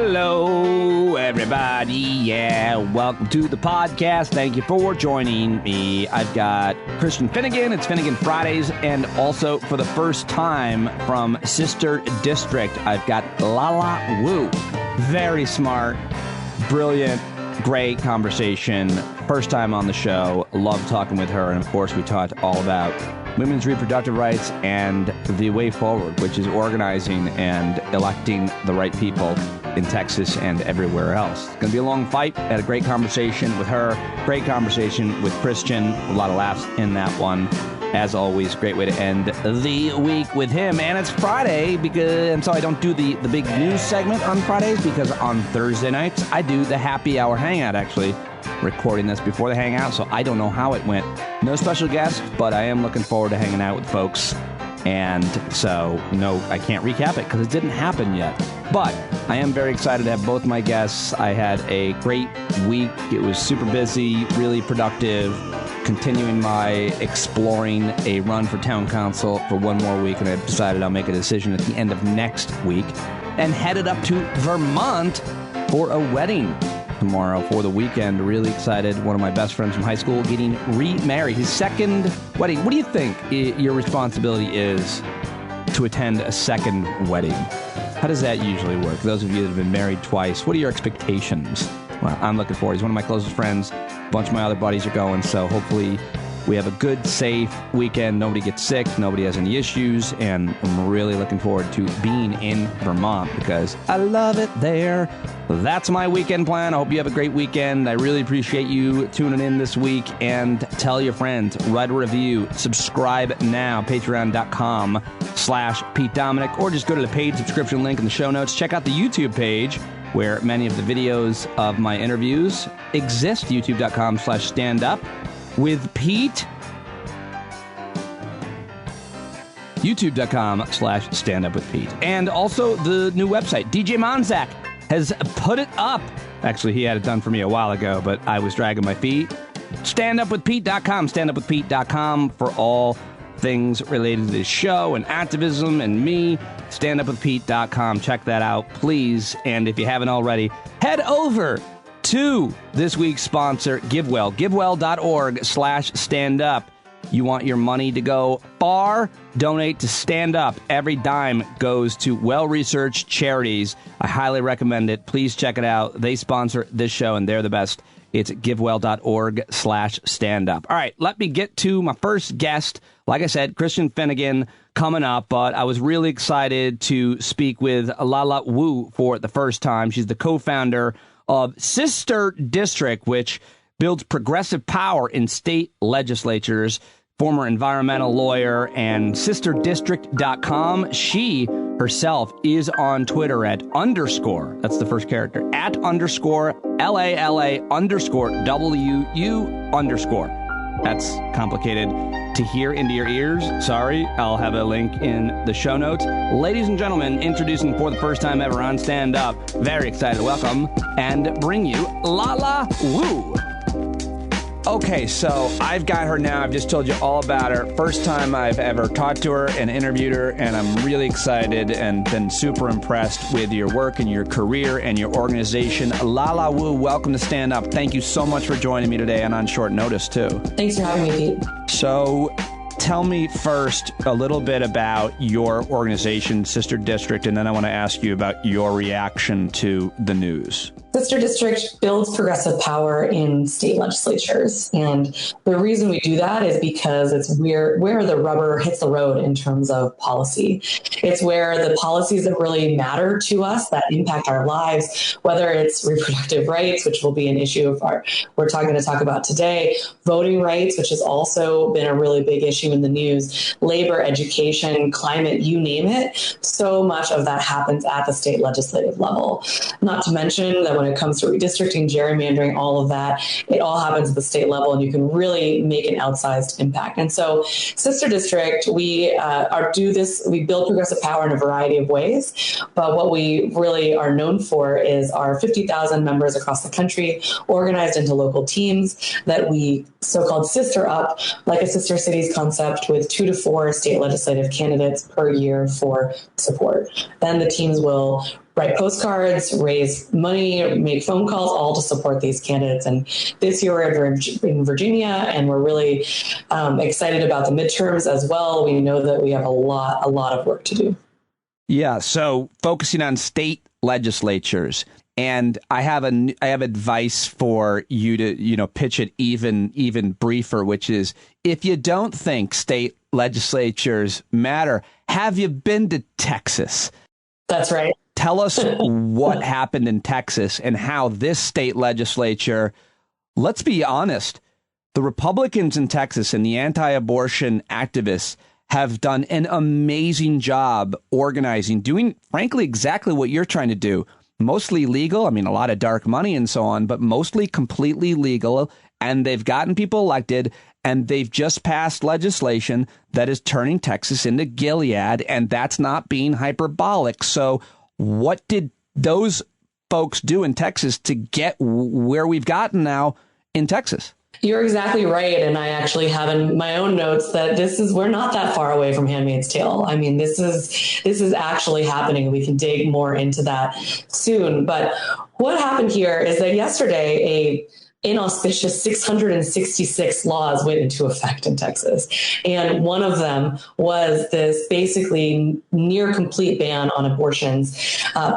Hello, everybody. Yeah, welcome to the podcast. Thank you for joining me. I've got Christian Finnegan. It's Finnegan Fridays. And also, for the first time from Sister District, I've got Lala Wu. Very smart, brilliant, great conversation. First time on the show. Love talking with her. And, of course, we talked all about women's reproductive rights and the way forward, which is organizing and electing the right people in Texas and everywhere else. It's going to be a long fight. I had a great conversation with her, great conversation with Christian, a lot of laughs in that one. As always, great way to end the week with him. And it's Friday, and so I don't do the big news segment on Fridays, because on Thursday nights, I do the happy hour hangout, actually. Recording this before the hangout, so I don't know how it went. No special guest, but I am looking forward to hanging out with folks. And so, no, I can't recap it because it didn't happen yet. But I am very excited to have both my guests. I had a great week. It was super busy, really productive. Continuing my exploring a run for town council for one more week, and I've decided I'll make a decision at the end of next week. And headed up to Vermont for a wedding tomorrow for the weekend. Really excited. One of my best friends from high school getting remarried. His second wedding. What do you think your responsibility is to attend a second wedding? How does that usually work? Those of you that have been married twice, what are your expectations? Well, I'm looking forward. He's one of my closest friends. A bunch of my other buddies are going, so hopefully we have a good, safe weekend. Nobody gets sick. Nobody has any issues. And I'm really looking forward to being in Vermont because I love it there. That's my weekend plan. I hope you have a great weekend. I really appreciate you tuning in this week. And tell your friends, write a review, subscribe now, patreon.com/Pete Dominic, or just go to the paid subscription link in the show notes. Check out the YouTube page where many of the videos of my interviews exist, youtube.com/standup. With Pete, youtube.com/standup with Pete. And also the new website, DJ Monzak has put it up. Actually, he had it done for me a while ago, but I was dragging my feet. Standupwithpete.com, standupwithpete.com for all things related to this show and activism and me. Standupwithpete.com. Check that out, please. And if you haven't already, head over to this week's sponsor, GiveWell, givewell.org/standup. You want your money to go far? Donate to Stand Up. Every dime goes to well-researched charities. I highly recommend it. Please check it out. They sponsor this show, and they're the best. It's givewell.org/standup. All right, let me get to my first guest. Like I said, Christian Finnegan coming up, but I was really excited to speak with Lala Wu for the first time. She's the co-founder of Sister District, which builds progressive power in state legislatures. Former environmental lawyer, and sisterdistrict.com. She herself is on Twitter at _ that's the first character, at _ LALA _ WU _ That's complicated to hear into your ears. Sorry, I'll have a link in the show notes. Ladies and gentlemen, introducing for the first time ever on Stand Up, very excited to welcome and bring you Lala Wu. Okay, so I've got her now. I've just told you all about her. First time I've ever talked to her and interviewed her, and I'm really excited and been super impressed with your work and your career and your organization. Lala Wu, welcome to Stand Up. Thank you so much for joining me today and on short notice, too. Thanks for having me, Pete. So tell me first a little bit about your organization, Sister District, and then I want to ask you about your reaction to the news. Sister District builds progressive power in state legislatures. And the reason we do that is because it's where the rubber hits the road in terms of policy. It's where the policies that really matter to us, that impact our lives, whether it's reproductive rights, which will be an issue of we're going to talk about today, voting rights, which has also been a really big issue in the news, labor, education, climate, you name it. So much of that happens at the state legislative level. Not to mention that when it comes to redistricting, gerrymandering, all of that, it all happens at the state level, and you can really make an outsized impact. And so Sister District, we build progressive power in a variety of ways, but what we really are known for is our 50,000 members across the country, organized into local teams that we so-called sister up, like a sister cities concept with 2 to 4 state legislative candidates per year for support. Then the teams will write postcards, raise money, make phone calls, all to support these candidates. And this year we're in Virginia, and we're really excited about the midterms as well. We know that we have a lot of work to do. Yeah, so focusing on state legislatures, and I have advice for you to pitch it even briefer, which is, if you don't think state legislatures matter, have you been to Texas? That's right. Tell us what happened in Texas and how this state legislature, let's be honest, the Republicans in Texas and the anti-abortion activists have done an amazing job organizing, doing, frankly, exactly what you're trying to do. Mostly legal. I mean, a lot of dark money and so on, but mostly completely legal. And they've gotten people elected, and they've just passed legislation that is turning Texas into Gilead, and that's not being hyperbolic. So what did those folks do in Texas to get where we've gotten now in Texas? You're exactly right. And I actually have in my own notes that we're not that far away from Handmaid's Tale. I mean, this is actually happening. We can dig more into that soon. But what happened here is that yesterday, a inauspicious 666 laws went into effect in Texas. And one of them was this basically near complete ban on abortions,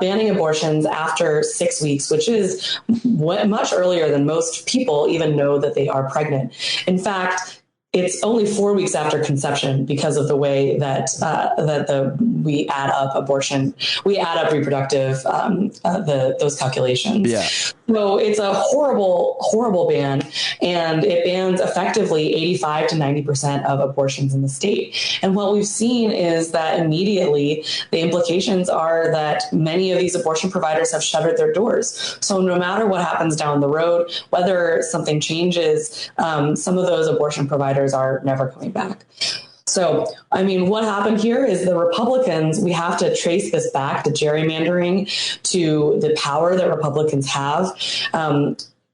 banning abortions after 6 weeks, which is much earlier than most people even know that they are pregnant. In fact, it's only 4 weeks after conception because of the way that we add up reproductive those calculations. Yeah. So it's a horrible ban, and it bans effectively 85 to 90% of abortions in the state. And what we've seen is that immediately the implications are that many of these abortion providers have shuttered their doors. So no matter what happens down the road, whether something changes, some of those abortion providers are never coming back. So, I mean, what happened here is the Republicans, we have to trace this back to gerrymandering, to the power that Republicans have.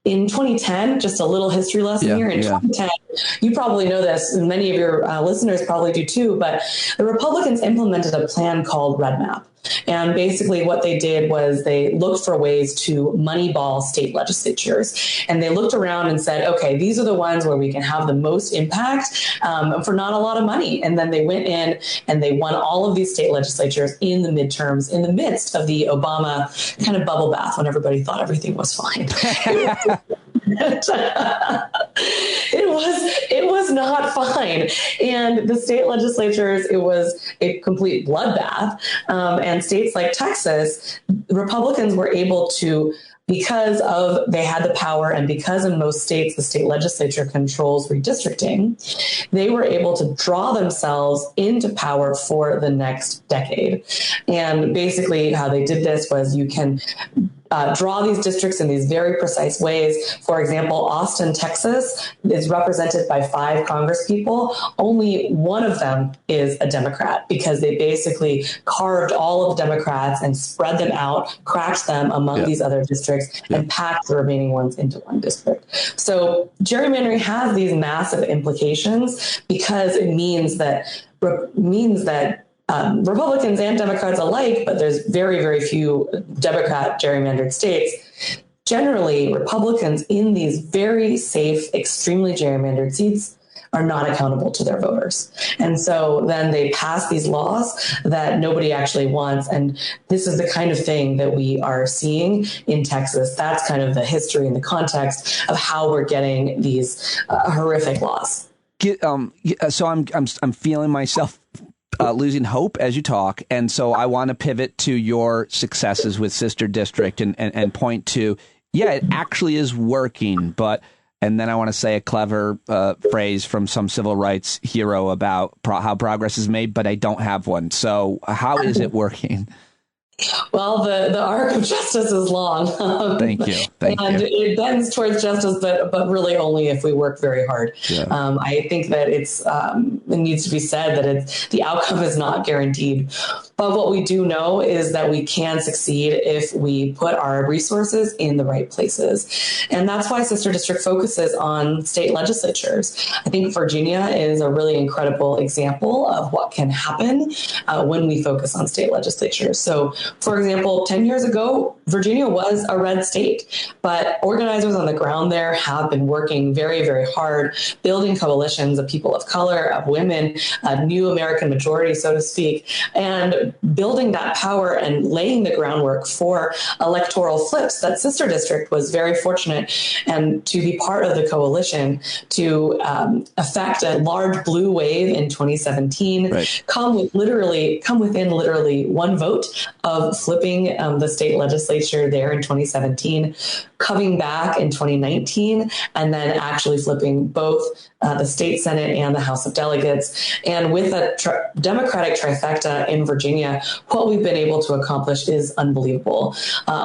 In 2010, just a little history lesson here. In 2010, you probably know this, and many of your listeners probably do too, but the Republicans implemented a plan called Red Map. And basically what they did was they looked for ways to moneyball state legislatures. And they looked around and said, okay, these are the ones where we can have the most impact for not a lot of money. And then they went in and they won all of these state legislatures in the midterms, in the midst of the Obama kind of bubble bath when everybody thought everything was fine. It was not fine. And the state legislatures, it was a complete bloodbath. And states like Texas, Republicans were able to, because they had the power, and because in most states the state legislature controls redistricting, they were able to draw themselves into power for the next decade. And basically how they did this was you can draw these districts in these very precise ways. For example, Austin, Texas is represented by 5 congresspeople. Only one of them is a Democrat, because they basically carved all of the Democrats and spread them out, cracked them among these other districts, and packed the remaining ones into one district. So gerrymandering has these massive implications, because it means that Republicans and Democrats alike, but there's very, very few Democrat gerrymandered states. Generally, Republicans in these very safe, extremely gerrymandered seats are not accountable to their voters. And so then they pass these laws that nobody actually wants. And this is the kind of thing that we are seeing in Texas. That's kind of the history and the context of how we're getting these horrific laws. So I'm feeling myself losing hope as you talk. And so I want to pivot to your successes with Sister District and point to, it actually is working. And then I want to say a clever phrase from some civil rights hero about how progress is made, but I don't have one. So how is it working? Well, the arc of justice is long. Thank you. And it bends towards justice, but really only if we work very hard. Yeah. I think that it needs to be said that the outcome is not guaranteed. But what we do know is that we can succeed if we put our resources in the right places. And that's why Sister District focuses on state legislatures. I think Virginia is a really incredible example of what can happen when we focus on state legislatures. So, for example, 10 years ago, Virginia was a red state, but organizers on the ground there have been working very, very hard, building coalitions of people of color, of women, a new American majority, so to speak, and building that power and laying the groundwork for electoral flips. That Sister District was very fortunate and to be part of the coalition to affect a large blue wave in 2017, right. come within literally one vote of flipping the state legislature there in 2017, coming back in 2019, and then actually flipping both the state Senate and the House of Delegates. And with a Democratic trifecta in Virginia, what we've been able to accomplish is unbelievable.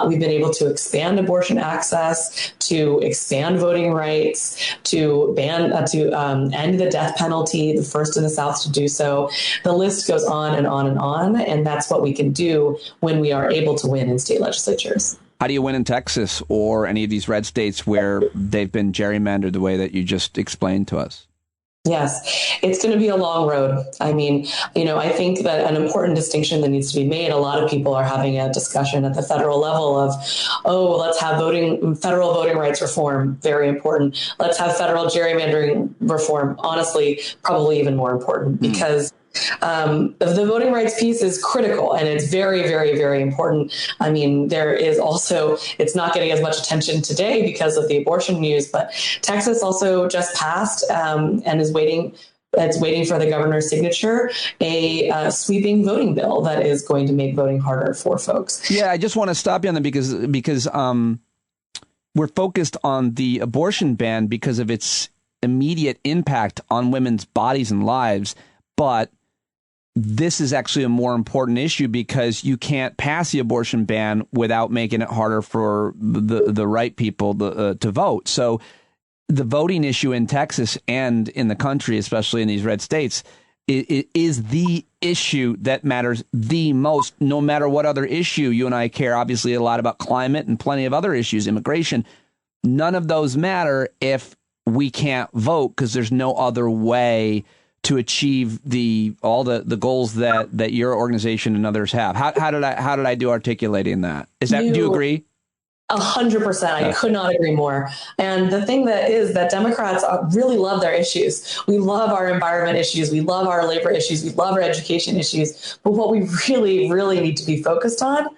We've been able to expand abortion access, to expand voting rights, to end the death penalty, the first in the South to do so. The list goes on and on and on, and that's what we can do when we are able to win in state legislatures. How do you win in Texas or any of these red states where they've been gerrymandered the way that you just explained to us? Yes, it's going to be a long road. I mean, I think that an important distinction that needs to be made, a lot of people are having a discussion at the federal level of, let's have federal voting rights reform, very important. Let's have federal gerrymandering reform, honestly, probably even more important because the voting rights piece is critical and it's very, very, very important. I mean, there is also, it's not getting as much attention today because of the abortion news, but Texas also just passed and is waiting for the governor's signature, a sweeping voting bill that is going to make voting harder for folks. Yeah, I just want to stop you on that because we're focused on the abortion ban because of its immediate impact on women's bodies and lives, but this is actually a more important issue because you can't pass the abortion ban without making it harder for the right people to vote. So the voting issue in Texas and in the country, especially in these red states, is the issue that matters the most, no matter what other issue. You and I care, obviously, a lot about climate and plenty of other issues, immigration. None of those matter if we can't vote because there's no other way to achieve all the goals that your organization and others have. How did I do articulating that? Do you agree? 100%. I could not agree more. And the thing that Democrats really love their issues. We love our environment issues. We love our labor issues. We love our education issues. But what we really, really need to be focused on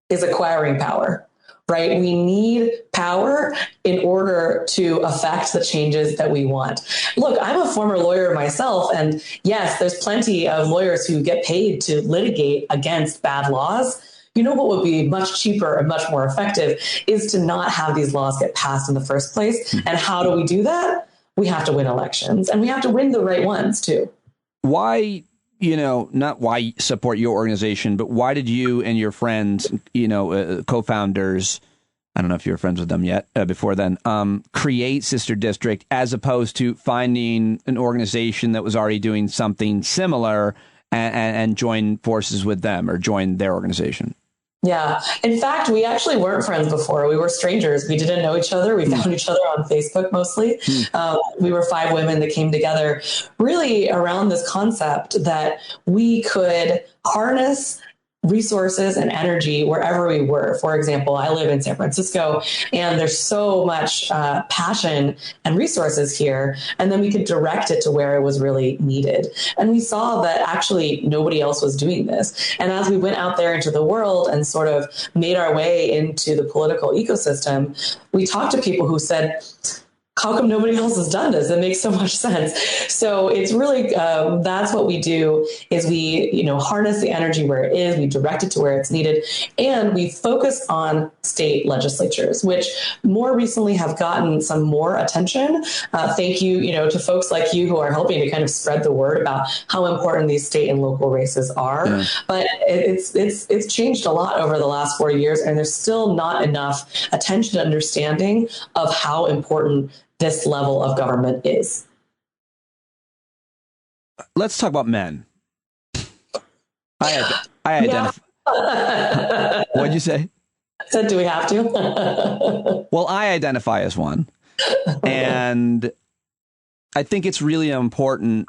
is acquiring power. Right? We need power in order to affect the changes that we want. Look, I'm a former lawyer myself, and yes, there's plenty of lawyers who get paid to litigate against bad laws. You know what would be much cheaper and much more effective is to not have these laws get passed in the first place. And how do we do that? We have to win elections, and we have to win the right ones too. Why? Not why support your organization, but why did you and your friends, co-founders, I don't know if you were friends with them yet before then, create Sister District as opposed to finding an organization that was already doing something similar and join forces with them or join their organization? Yeah. In fact, we actually weren't friends before. We were strangers. We didn't know each other. We found each other on Facebook mostly. We were 5 women that came together really around this concept that we could harness resources and energy wherever we were. For example, I live in San Francisco and there's so much passion and resources here. And then we could direct it to where it was really needed. And we saw that actually nobody else was doing this. And as we went out there into the world and sort of made our way into the political ecosystem, we talked to people who said, how come nobody else has done this? It makes so much sense. So it's really, that's what we do is we, harness the energy where it is, we direct it to where it's needed, and we focus on state legislatures, which more recently have gotten some more attention. Thank you, to folks like you who are helping to kind of spread the word about how important these state and local races are. Yeah. But it's changed a lot over the last 4 years, and there's still not enough attention and understanding of how important this level of government is. Let's talk about men. I identify. Yeah. What'd you say? I said, do we have to? Well, I identify as one. And I think it's really important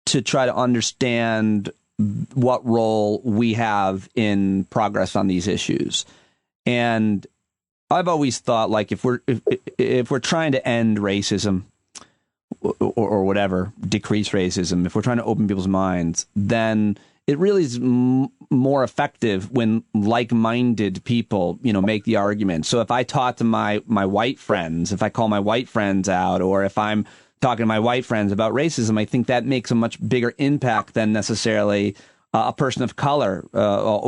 to try to understand what role we have in progress on these issues. And I've always thought, like, if we're trying to end racism or whatever, decrease racism, if we're trying to open people's minds, then it really is more effective when like-minded people, make the argument. So if I talk to my white friends, if I call my white friends out, or if I'm talking to my white friends about racism, I think that makes a much bigger impact than necessarily a person of color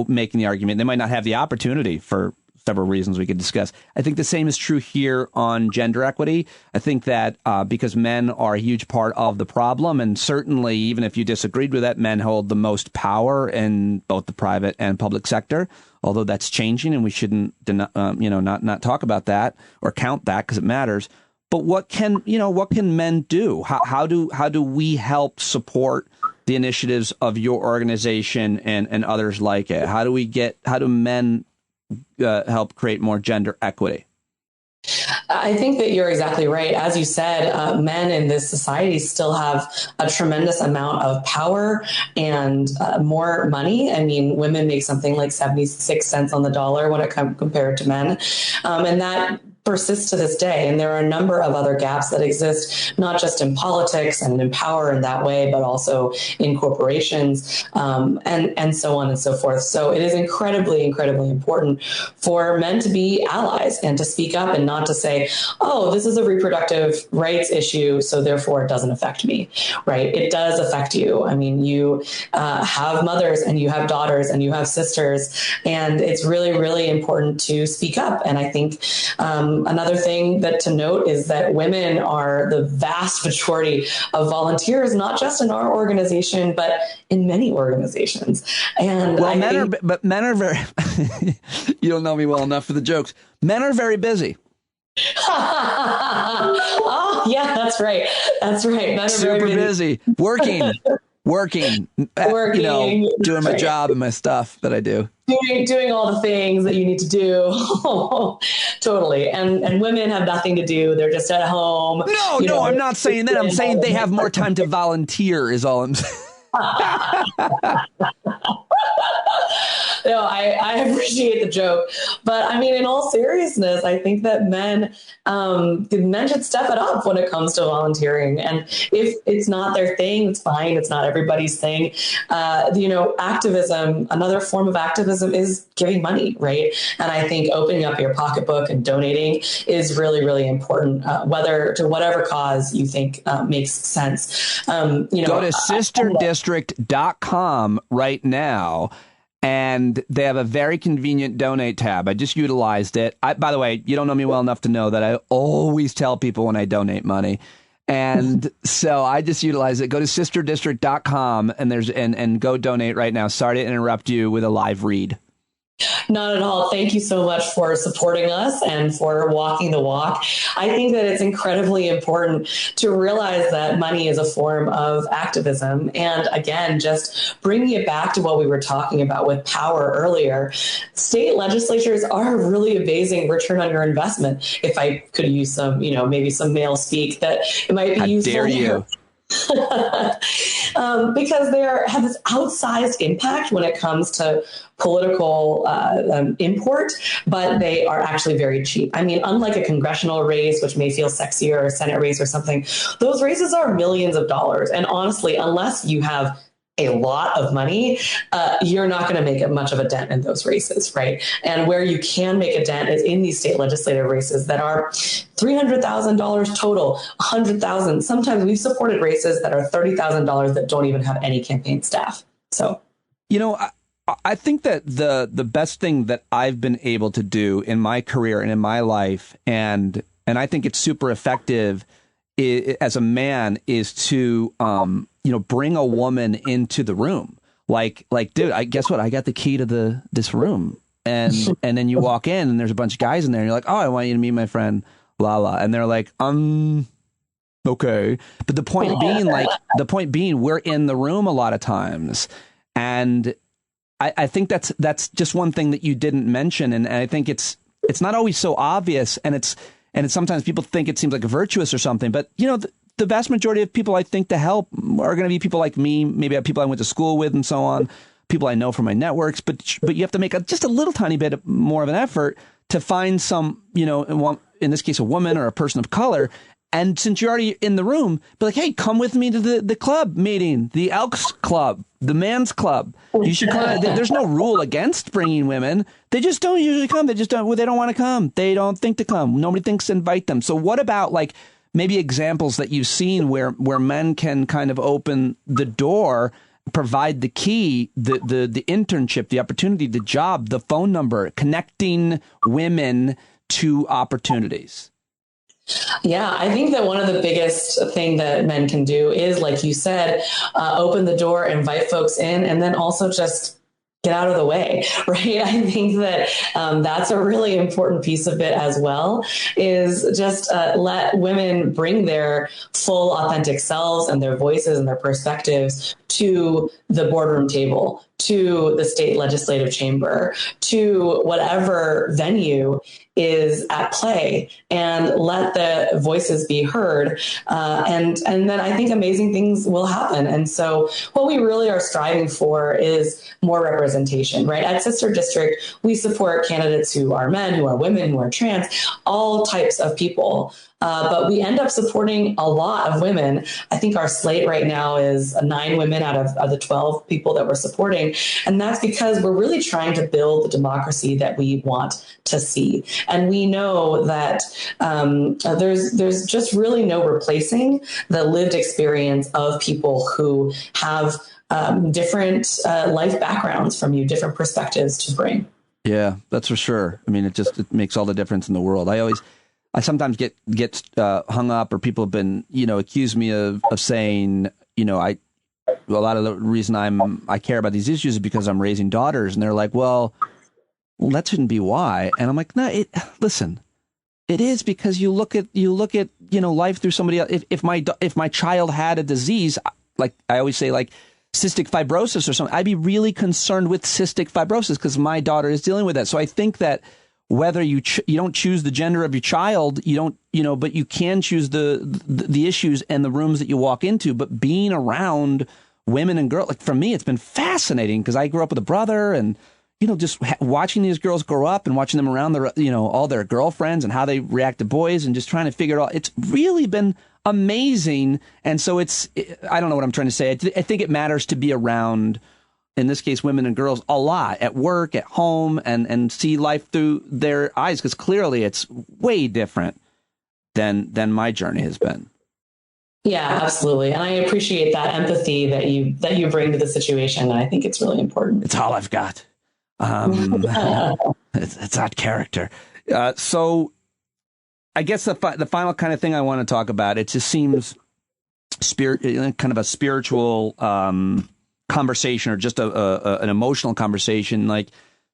making the argument. They might not have the opportunity for several reasons we could discuss. I think the same is true here on gender equity. I think that because men are a huge part of the problem, and certainly even if you disagreed with that, men hold the most power in both the private and public sector, although that's changing and we shouldn't not talk about that or count that because it matters. But what can men do? How do we help support the initiatives of your organization and others like it? How do men help create more gender equity? I think that you're exactly right. As you said, men in this society still have a tremendous amount of power and more money. I mean, women make something like 76 cents on the dollar when it compared to men. And that persists to this day. And there are a number of other gaps that exist, not just in politics and in power in that way, but also in corporations, and so on and so forth. So it is incredibly, incredibly important for men to be allies and to speak up and not to say, oh, this is a reproductive rights issue, so therefore it doesn't affect me, right? It does affect you. I mean, you have mothers and you have daughters and you have sisters, and it's really, really important to speak up. And I think another thing that to note is that women are the vast majority of volunteers, not just in our organization, but in many organizations. And men are very, you don't know me well enough for the jokes. Men are very busy. Oh, yeah, that's right. That's right. Men are super very busy. Working, doing my job and my stuff that I do. Doing all the things that you need to do. Totally. And women have nothing to do. They're just at home. No, I'm not saying that. I'm saying they have more time to volunteer is all I'm saying. No, I appreciate the joke. But I mean, in all seriousness, I think that men should step it up when it comes to volunteering. And if it's not their thing, it's fine. It's not everybody's thing. Activism, another form of activism is giving money, right? And I think opening up your pocketbook and donating is really, really important, whether to whatever cause you think makes sense. Go to sisterdistrict.com right now. And they have a very convenient donate tab. I just utilized it. By the way, you don't know me well enough to know that I always tell people when I donate money. And so I just utilize it. Go to sisterdistrict.com and go donate right now. Sorry to interrupt you with a live read. Not at all. Thank you so much for supporting us and for walking the walk. I think that it's incredibly important to realize that money is a form of activism. And again, just bringing it back to what we were talking about with power earlier, state legislatures are a really amazing return on your investment. If I could use some, maybe some male speak, that it might be useful. How dare you? Because they have this outsized impact when it comes to political import, but they are actually very cheap. I mean, unlike a congressional race, which may feel sexier, or a Senate race or something, those races are millions of dollars. And honestly, unless you have a lot of money, you're not going to make much of a dent in those races, right? And where you can make a dent is in these state legislative races that are $300,000 total, $100,000. Sometimes we've supported races that are $30,000 that don't even have any campaign staff. So, I think that the best thing that I've been able to do in my career and in my life, and I think it's super effective as a man, is to bring a woman into the room. Like, dude, guess what? I got the key to this room, and then you walk in and there's a bunch of guys in there, and you're like, oh, I want you to meet my friend Lala, and they're like, okay. But the point being, we're in the room a lot of times, and I think that's just one thing that you didn't mention, and I think it's not always so obvious, and it's sometimes people think it seems like virtuous or something, but the vast majority of people I think to help are going to be people like me, maybe people I went to school with and so on, people I know from my networks, but you have to make just a little tiny bit more of an effort to find some, in this case, a woman or a person of color. And since you're already in the room, be like, hey, come with me to the club meeting, the Elks Club, the Man's Club. You should come. There's no rule against bringing women. They just don't usually come. They don't want to come. They don't think to come. Nobody thinks to invite them. So what about maybe examples that you've seen where men can kind of open the door, provide the key, the internship, the opportunity, the job, the phone number, connecting women to opportunities? Yeah, I think that one of the biggest thing that men can do is, like you said, open the door, invite folks in, and then also just get out of the way, right? I think that that's a really important piece of it as well, is just let women bring their full authentic selves and their voices and their perspectives to the boardroom table, to the state legislative chamber, to whatever venue is at play, and let the voices be heard. And then I think amazing things will happen. And so what we really are striving for is more representation, right? At Sister District, we support candidates who are men, who are women, who are trans, all types of people. But we end up supporting a lot of women. I think our slate right now is 9 women out of the 12 people that we're supporting. And that's because we're really trying to build the democracy that we want to see. And we know that there's just really no replacing the lived experience of people who have different life backgrounds from you, different perspectives to bring. Yeah, that's for sure. I mean, it makes all the difference in the world. I sometimes get hung up, or people have been, accuse me of saying, a lot of the reason I care about these issues is because I'm raising daughters, and they're like, well, that shouldn't be why. And I'm like, no, listen, it is, because you look at life through somebody else. If my child had a disease, like I always say, like cystic fibrosis or something, I'd be really concerned with cystic fibrosis because my daughter is dealing with that. So I think that whether you don't choose the gender of your child, but you can choose the issues and the rooms that you walk into. But being around women and girls, like for me, it's been fascinating because I grew up with a brother, and just watching these girls grow up and watching them around all their girlfriends and how they react to boys, and just trying to figure it out. It's really been amazing. And so I don't know what I'm trying to say. I think it matters to be around, in this case, women and girls a lot, at work, at home, and see life through their eyes, because clearly it's way different than my journey has been. Yeah, absolutely. And I appreciate that empathy that you bring to the situation. And I think it's really important. It's all I've got. It's not character. So I guess the final kind of thing I want to talk about, it just seems kind of a spiritual conversation, or just an emotional conversation. Like,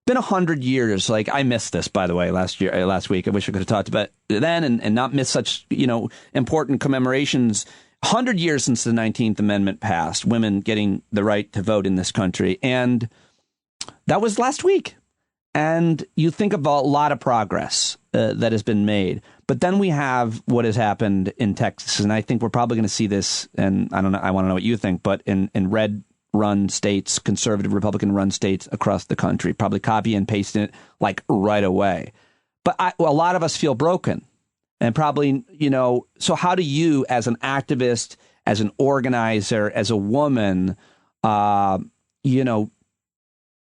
been 100 years. Like, I missed this, by the way, last week. I wish I could have talked about it then and not miss such, important commemorations. 100 years since the 19th Amendment passed, women getting the right to vote in this country. And that was last week. And you think of a lot of progress that has been made. But then we have what has happened in Texas. And I think we're probably going to see this, and I don't know, I want to know what you think, but in red-run states, conservative Republican-run states across the country, probably copy and paste it like right away. But a lot of us feel broken. And probably, so how do you, as an activist, as an organizer, as a woman, you know,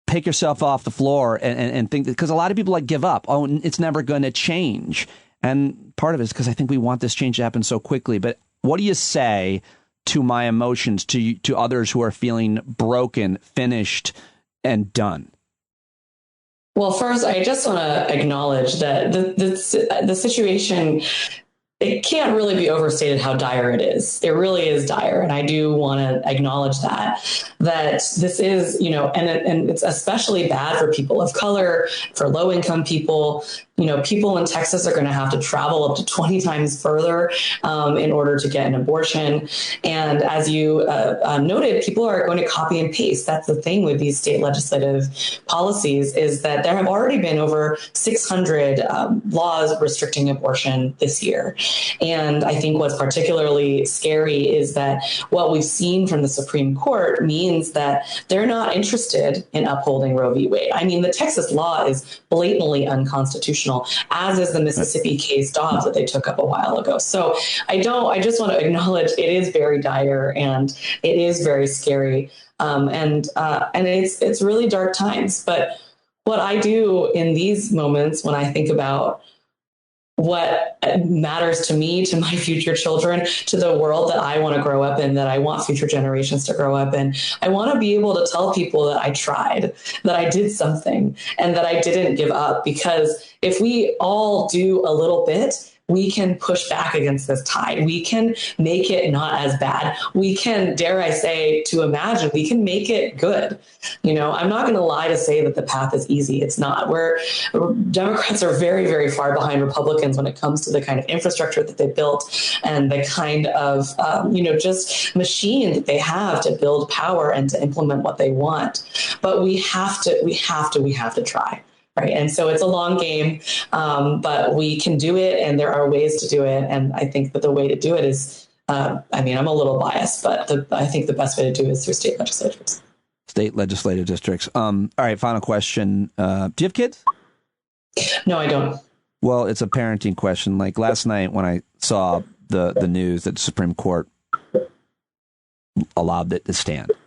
pick yourself off the floor and think that, because a lot of people like give up. Oh, it's never going to change. And part of it is because I think we want this change to happen so quickly. But what do you say to my emotions, to others who are feeling broken, finished, and done? Well, first, I just want to acknowledge that the situation, it can't really be overstated how dire it is. It really is dire. And I do want to acknowledge that this is, you know, and it's especially bad for people of color, for low income people. You know, people in Texas are going to have to travel up to 20 times further in order to get an abortion. And as you noted, people are going to copy and paste. That's the thing with these state legislative policies, is that there have already been over 600 laws restricting abortion this year. And I think what's particularly scary is that what we've seen from the Supreme Court means that they're not interested in upholding Roe v. Wade. I mean, the Texas law is blatantly unconstitutional, as is the Mississippi case Dobbs that they took up a while ago. So I just want to acknowledge it is very dire and it is very scary. And it's really dark times. But what I do in these moments when I think about what matters to me, to my future children, to the world that I want to grow up in, that I want future generations to grow up in, I want to be able to tell people that I tried, that I did something, and that I didn't give up. Because if we all do a little bit, we can push back against this tide. We can make it not as bad. We can, dare I say, to imagine, we can make it good. You know, I'm not going to lie to say that the path is easy. It's not. Democrats are very, very far behind Republicans when it comes to the kind of infrastructure that they built and the kind of, just machine that they have to build power and to implement what they want. But we have to try. Right. And so it's a long game, but we can do it, and there are ways to do it. And I think that the way to do it is, I'm a little biased, but I think the best way to do it is through state legislatures. State legislative districts. All right. Final question. Do you have kids? No, I don't. Well, it's a parenting question. Like last night when I saw the news that the Supreme Court allowed it to stand, it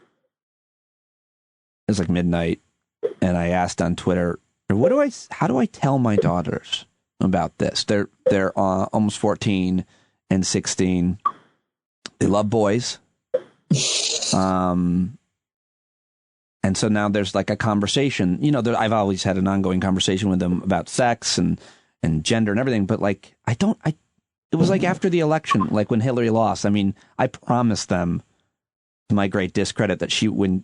was like midnight, and I asked on Twitter, how do I tell my daughters about this? They're almost 14 and 16. They love boys. And so now there's like a conversation, I've always had an ongoing conversation with them about sex and gender and everything. But like, it was like after the election, like when Hillary lost, I promised them, to my great discredit, that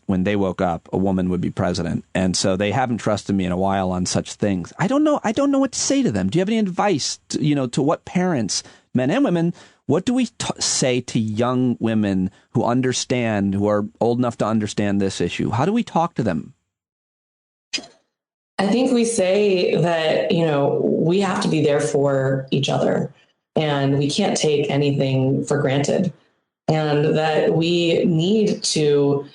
when they woke up, a woman would be president. And so they haven't trusted me in a while on such things. I don't know what to say to them. Do you have any advice to what parents, men and women, what do we say to young women who are old enough to understand this issue? How do we talk to them? I think we say that, we have to be there for each other, and we can't take anything for granted. And that we need to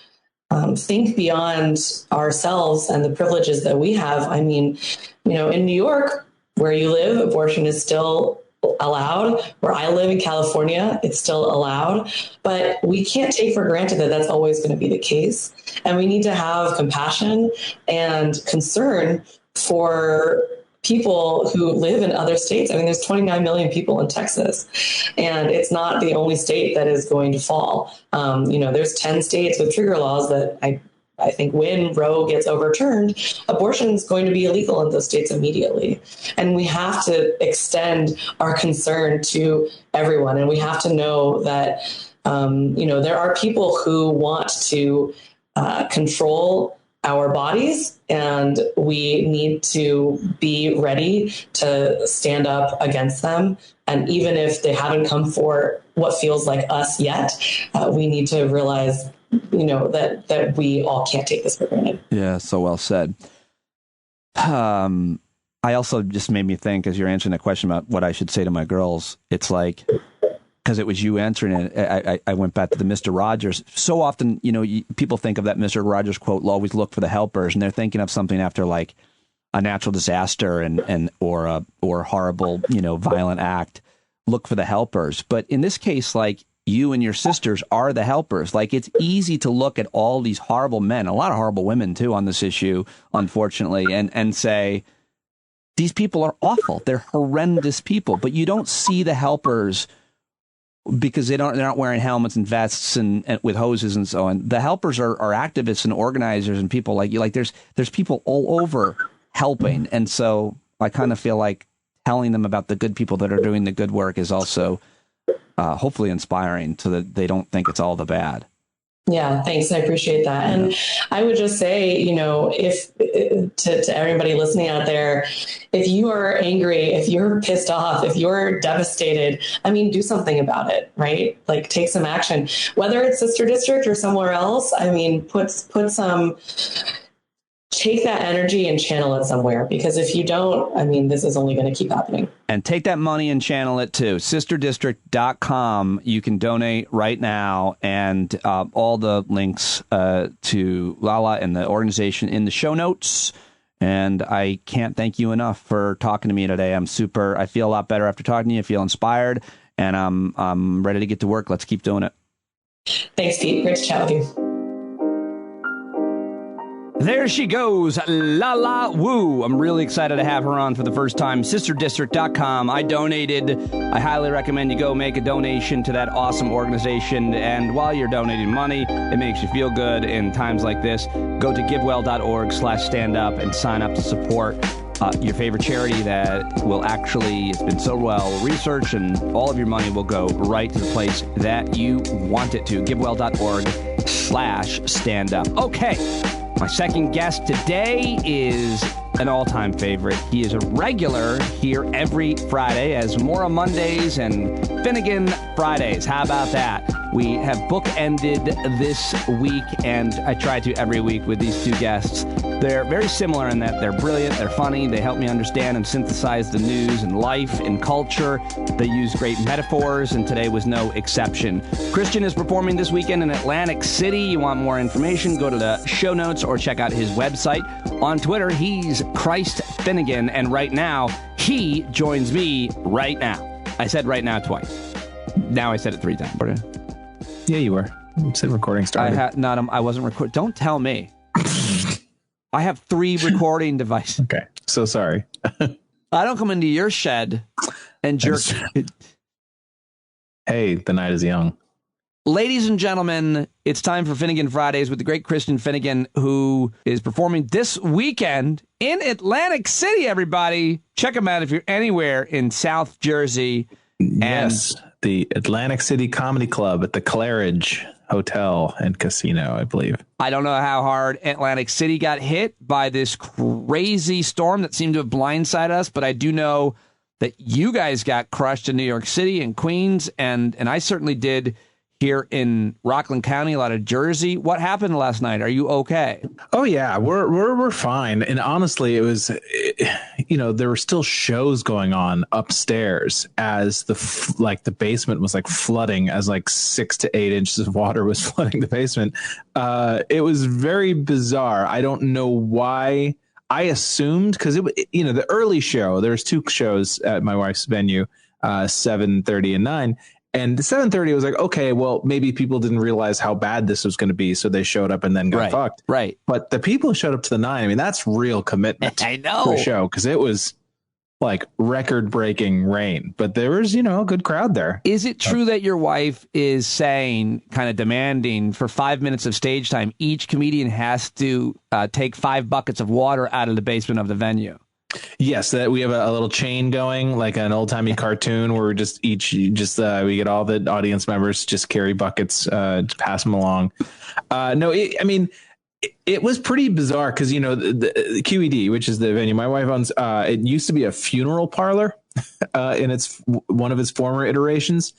think beyond ourselves and the privileges that we have. In New York, where you live, abortion is still allowed. Where I live in California, it's still allowed. But we can't take for granted that that's always going to be the case. And we need to have compassion and concern for people who live in other states. There's 29 million people in Texas, and it's not the only state that is going to fall. There's 10 states with trigger laws that I think when Roe gets overturned, abortion is going to be illegal in those states immediately. And we have to extend our concern to everyone. And we have to know that, there are people who want to control our bodies, and we need to be ready to stand up against them. And even if they haven't come for what feels like us yet, we need to realize, that we all can't take this for granted. Yeah, so well said. I also just made me think, as you're answering that question about what I should say to my girls, it's like, because it was you answering it, I went back to the Mr. Rogers. So often, people think of that Mr. Rogers quote, always look for the helpers, and they're thinking of something after like a natural disaster or horrible, violent act. Look for the helpers. But in this case, like, you and your sisters are the helpers. Like, it's easy to look at all these horrible men, a lot of horrible women too on this issue, unfortunately, and say, these people are awful. They're horrendous people, but you don't see the helpers because they're not wearing helmets and vests and with hoses and so on. The helpers are activists and organizers and people like you. Like, there's people all over helping. And so I kind of feel like telling them about the good people that are doing the good work is also hopefully inspiring so that they don't think it's all the bad. Yeah, thanks. I appreciate that. And I would just say, if to everybody listening out there, if you are angry, if you're pissed off, if you're devastated, do something about it, right? Like, take some action, whether it's Sister District or somewhere else. Take that energy and channel it somewhere, because if you don't, this is only going to keep happening. And take that money and channel it to sisterdistrict.com. You can donate right now, and all the links to Lala and the organization in the show notes. And I can't thank you enough for talking to me today. I feel a lot better after talking to you. I feel inspired, and I'm ready to get to work. Let's keep doing it. Thanks, Pete. Great to chat with you. There she goes, Lala Wu. I'm really excited to have her on for the first time. SisterDistrict.com. I donated. I highly recommend you go make a donation to that awesome organization. And while you're donating money, it makes you feel good in times like this. Go to givewell.org/standup and sign up to support your favorite charity that will it's been so well researched, and all of your money will go right to the place that you want it to. Givewell.org/standup. Okay. My second guest today is an all-time favorite. He is a regular here every Friday as Mora Mondays and Finnegan Fridays. How about that? We have bookended this week, and I try to every week with these two guests. They're very similar in that they're brilliant, they're funny, they help me understand and synthesize the news and life and culture. They use great metaphors, and today was no exception. Christian is performing this weekend in Atlantic City. You want more information, go to the show notes or check out his website. On Twitter, he's Christ Finnegan, and right now, he joins me right now. I said right now twice. Now I said it 3 times. Yeah, you were. You said recording started. I wasn't recording. Don't tell me. I have 3 recording devices. Okay, so sorry. I don't come into your shed and jerk. Hey, the night is young. Ladies and gentlemen, it's time for Finnegan Fridays with the great Christian Finnegan, who is performing this weekend in Atlantic City, everybody. Check him out if you're anywhere in South Jersey. Yes, the Atlantic City Comedy Club at the Claridge Hotel and Casino, I believe. I don't know how hard Atlantic City got hit by this crazy storm that seemed to have blindsided us, but I do know that you guys got crushed in New York City and Queens, and I certainly did here in Rockland County, a lot of Jersey. What happened last night? Are you okay? Oh yeah, we're fine. And honestly, it was, there were still shows going on upstairs as the basement was like flooding, as like 6 to 8 inches of water was flooding the basement. It was very bizarre. I don't know why. I assumed, because the early show, there's 2 shows at my wife's venue, 7:30 and 9. And the 7:30 was like, okay, well, maybe people didn't realize how bad this was going to be, so they showed up and then got fucked. Right. But the people who showed up to the 9, that's real commitment. I know. For a show, because it was like record-breaking rain. But there was, a good crowd there. Is it true that your wife is saying, kind of demanding, for 5 minutes of stage time, each comedian has to take 5 buckets of water out of the basement of the venue? Yes, that we have a little chain going, like an old timey cartoon, where we get all the audience members just carry buckets to pass them along. It was pretty bizarre because the QED, which is the venue my wife owns, it used to be a funeral parlor in one of its former iterations.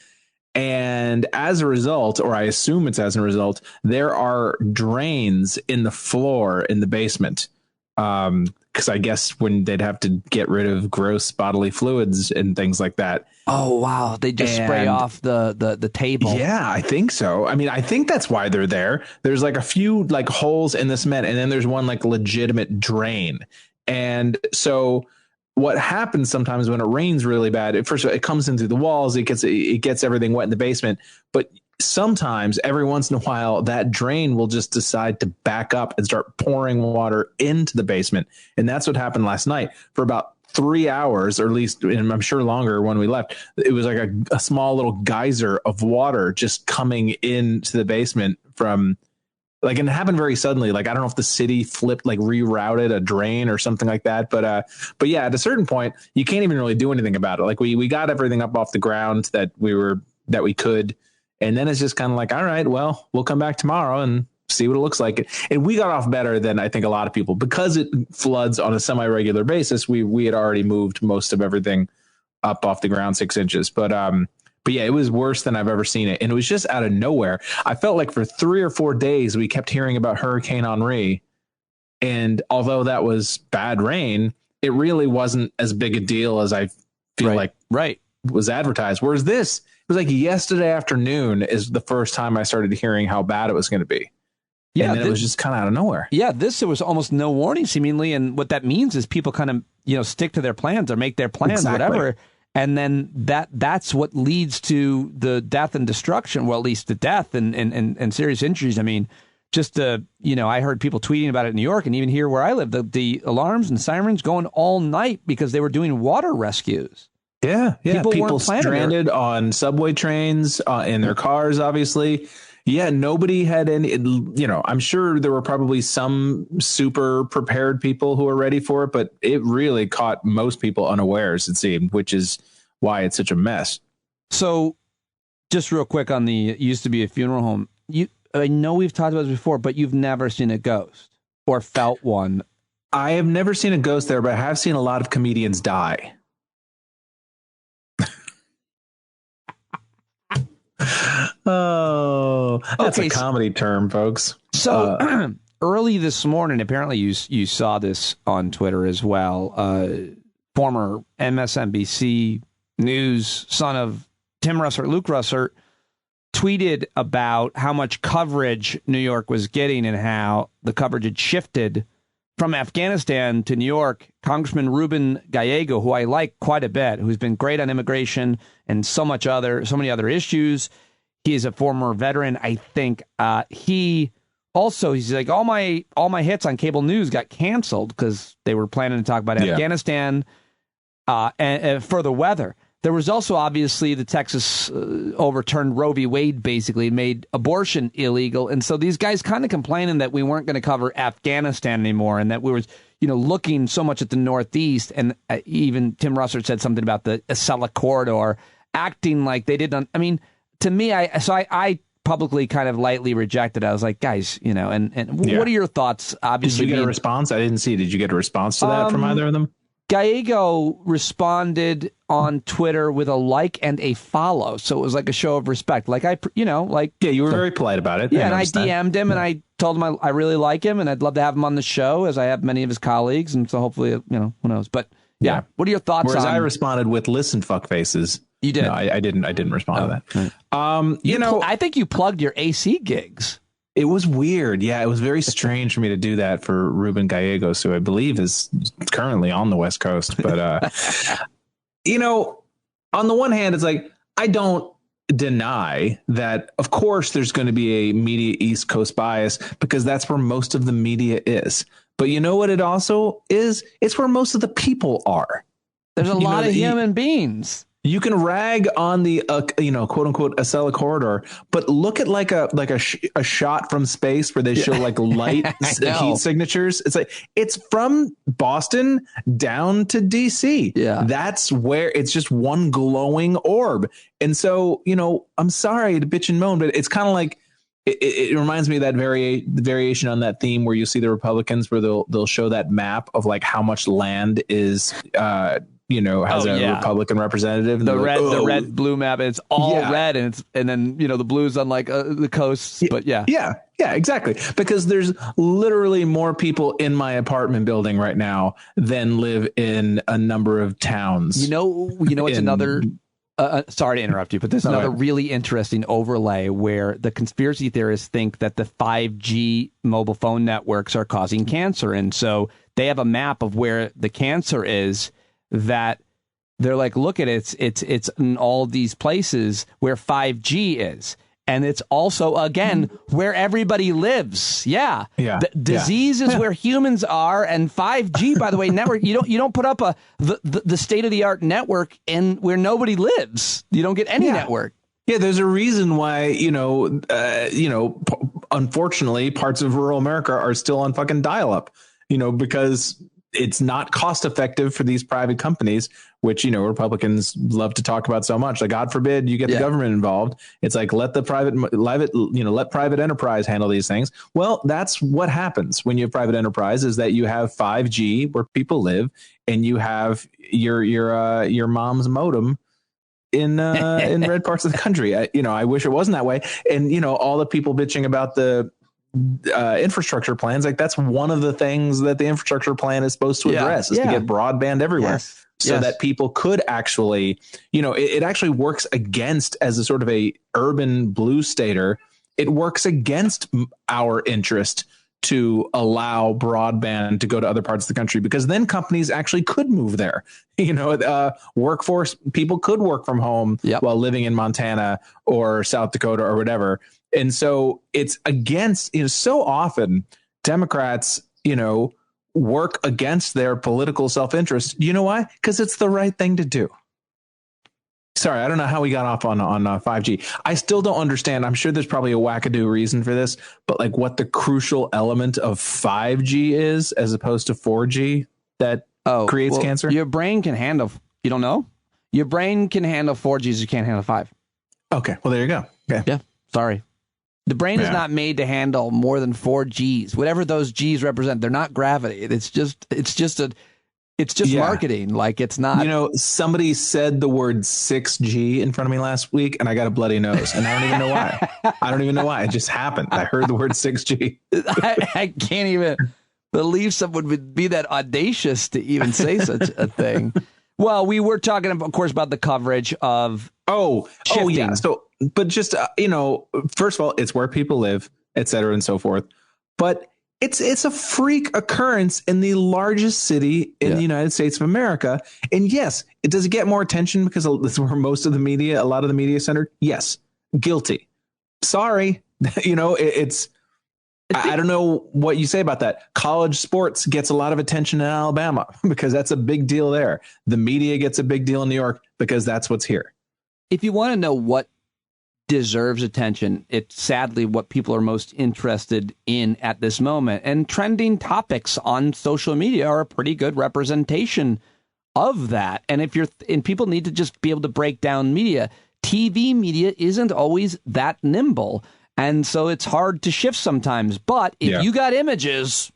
And as a result, or I assume it's as a result, there are drains in the floor in the basement. Because I guess when they'd have to get rid of gross bodily fluids and things like that. Oh, wow. They just spray off the table. Yeah, I think so. I think that's why they're there. There's like a few like holes in the cement, and then there's one like legitimate drain. And so what happens sometimes when it rains really bad, first of all, it comes in through the walls, it gets everything wet in the basement. But sometimes every once in a while, that drain will just decide to back up and start pouring water into the basement. And that's what happened last night for about 3 hours, or at least, and I'm sure longer when we left. It was like a small little geyser of water just coming into the basement from like, and it happened very suddenly. Like, I don't know if the city flipped, like rerouted a drain or something like that. But yeah, at a certain point, you can't even really do anything about it. Like we got everything up off the ground that we could. And then it's just kind of like, all right, well, we'll come back tomorrow and see what it looks like. And we got off better than I think a lot of people, because it floods on a semi-regular basis. We had already moved most of everything up off the ground 6 inches. But yeah, it was worse than I've ever seen it. And it was just out of nowhere. I felt like for 3 or 4 days, we kept hearing about Hurricane Henri. And although that was bad rain, it really wasn't as big a deal as I feel like was advertised. Whereas this, it was like yesterday afternoon is the first time I started hearing how bad it was going to be. Yeah, and then it was just kind of out of nowhere. Yeah, there was almost no warning, seemingly. And what that means is people kind of, stick to their plans or make their plans, whatever. And then that's what leads to the death and destruction. Well, at least the death and serious injuries. I mean, just, I heard people tweeting about it in New York, and even here where I live, the alarms and sirens going all night because they were doing water rescues. Yeah. People stranded on subway trains, in their cars, obviously. Yeah, nobody had any, I'm sure there were probably some super prepared people who were ready for it, but it really caught most people unawares, it seemed, which is why it's such a mess. So just real quick on it used to be a funeral home. I know we've talked about this before, but you've never seen a ghost or felt one. I have never seen a ghost there, but I have seen a lot of comedians die. Oh, that's a comedy term, folks. So early this morning, apparently you saw this on Twitter as well. Former MSNBC News son of Tim Russert, Luke Russert, tweeted about how much coverage New York was getting and how the coverage had shifted from Afghanistan to New York. Congressman Ruben Gallego, who I like quite a bit, who's been great on immigration and so many other issues. He is a former veteran. I think he's like, all my hits on cable news got canceled because they were planning to talk about Afghanistan and for the weather. There was also obviously the Texas overturned Roe v. Wade, basically made abortion illegal. And so these guys kind of complaining that we weren't going to cover Afghanistan anymore and that we were, looking so much at the Northeast. And even Tim Russert said something about the Acela corridor, acting like they didn't. I mean, to me, I publicly kind of lightly rejected it. I was like, guys, what are your thoughts? Obviously, did you get a response? I didn't see. Did you get a response to that from either of them? Gallego responded on Twitter with a like and a follow, so it was like a show of respect. Like you were very polite about it. Yeah, and I DM'd him and I told him I really like him and I'd love to have him on the show, as I have many of his colleagues, and so hopefully, who knows? But yeah, what are your thoughts? Whereas I responded with "listen, fuck faces." You did. No, I didn't respond to that. Right. I think you plugged your AC gigs. It was weird. Yeah, it was very strange for me to do that for Ruben Gallegos, who I believe is currently on the West Coast. But, on the one hand, it's like, I don't deny that, of course, there's going to be a media East Coast bias because that's where most of the media is. But you know what it also is? It's where most of the people are. There's a lot of human beings. You can rag on the, quote unquote, Acela corridor, but look at like a shot from space where they show like light heat signatures. It's like it's from Boston down to DC. Yeah, that's where it's just one glowing orb. And so, I'm sorry to bitch and moan, but it's kind of like it reminds me of that variation on that theme where you see the Republicans where they'll show that map of like how much land is has a Republican representative. The red blue map. And it's all red, and then the blues on like the coasts. But yeah, exactly. Because there's literally more people in my apartment building right now than live in a number of towns. It's another. Sorry to interrupt you, but there's another really interesting overlay where the conspiracy theorists think that the 5G mobile phone networks are causing cancer, and so they have a map of where the cancer is. That they're like, look at it, it's in all these places where 5G is. And it's also, again, where everybody lives. Yeah. Disease is where humans are. And 5G, by the way, network, you don't put up the state-of-the-art network in where nobody lives. You don't get any network. Yeah, there's a reason why, unfortunately, parts of rural America are still on fucking dial-up, because it's not cost effective for these private companies, which, Republicans love to talk about so much. Like, God forbid you get the government involved. It's like, let private enterprise handle these things. Well, that's what happens when you have private enterprise, is that you have 5G where people live, and you have your mom's modem in red parts of the country. I wish it wasn't that way. And, all the people bitching about the infrastructure plans, like, that's one of the things that the infrastructure plan is supposed to address, is to get broadband everywhere. So that people could actually, it actually works against, as a sort of a urban blue stater, it works against our interest to allow broadband to go to other parts of the country, because then companies actually could move there. Workforce, people could work from home while living in Montana or South Dakota or whatever. And so it's against, so often Democrats, work against their political self-interest. You know why? Because it's the right thing to do. Sorry, I don't know how we got off on 5G. I still don't understand. I'm sure there's probably a wackadoo reason for this, but like, what the crucial element of 5G is as opposed to 4G that creates cancer? Your brain can handle, you don't know? Your brain can handle 4Gs, you can't handle 5. Okay, well, there you go. Okay. Yeah, sorry. The brain is not made to handle more than 4 Gs. Whatever those Gs represent, they're not gravity. It's just marketing. Like, it's not. Somebody said the word 6G in front of me last week, and I got a bloody nose, and I don't even know why. I don't even know why. It just happened. I heard the word 6G. I can't even believe someone would be that audacious to even say such a thing. Well, we were talking, of course, about the coverage of shifting. Yeah. So, but just, first of all, it's where people live, et cetera, and so forth. But it's a freak occurrence in the largest city in the United States of America. And yes, does it get more attention because it's where most of the media, a lot of the media centered? Yes. Guilty. Sorry. I don't know what you say about that. College sports gets a lot of attention in Alabama because that's a big deal there. The media gets a big deal in New York because that's what's here. If you want to know what deserves attention, it's sadly what people are most interested in at this moment. And trending topics on social media are a pretty good representation of that. And people need to just be able to break down media. TV media isn't always that nimble. And so it's hard to shift sometimes. But if you got images,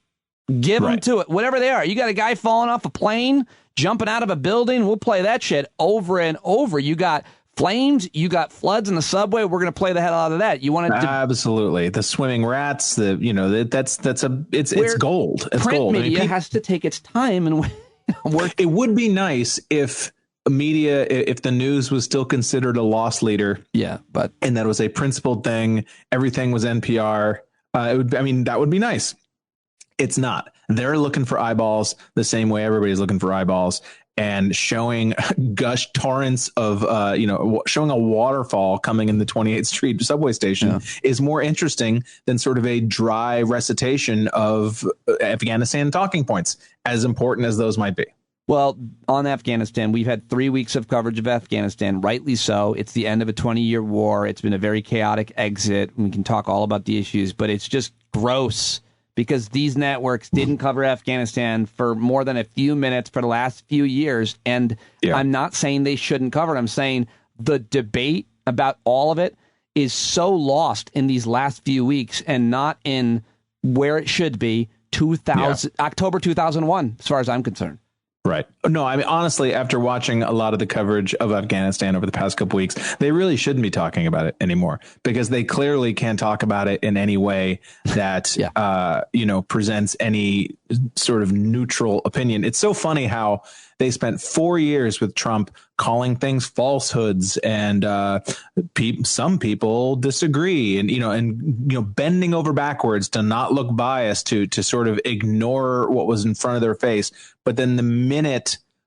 give them to it, whatever they are. You got a guy falling off a plane, jumping out of a building. We'll play that shit over and over. You got flames, you got floods in the subway. We're going to play the hell out of that. You want to absolutely the swimming rats. It's gold. It's print gold. Media has to take its time and work. It would be nice if the news was still considered a loss leader. Yeah, and that was a principled thing. Everything was NPR. That would be nice. It's not. They're looking for eyeballs the same way everybody's looking for eyeballs. And showing torrents of, showing a waterfall coming in the 28th Street subway station is more interesting than sort of a dry recitation of Afghanistan talking points, as important as those might be. Well, on Afghanistan, we've had 3 weeks of coverage of Afghanistan, rightly so. It's the end of a 20-year war. It's been a very chaotic exit. We can talk all about the issues, but it's just gross because these networks didn't cover Afghanistan for more than a few minutes for the last few years. And I'm not saying they shouldn't cover it. I'm saying the debate about all of it is so lost in these last few weeks and not in where it should be, October 2001, as far as I'm concerned. Right. No, honestly, after watching a lot of the coverage of Afghanistan over the past couple weeks, they really shouldn't be talking about it anymore because they clearly can't talk about it in any way that, presents any sort of neutral opinion. It's so funny how they spent 4 years with Trump calling things falsehoods and some people disagree and bending over backwards to not look biased, to sort of ignore what was in front of their face. But then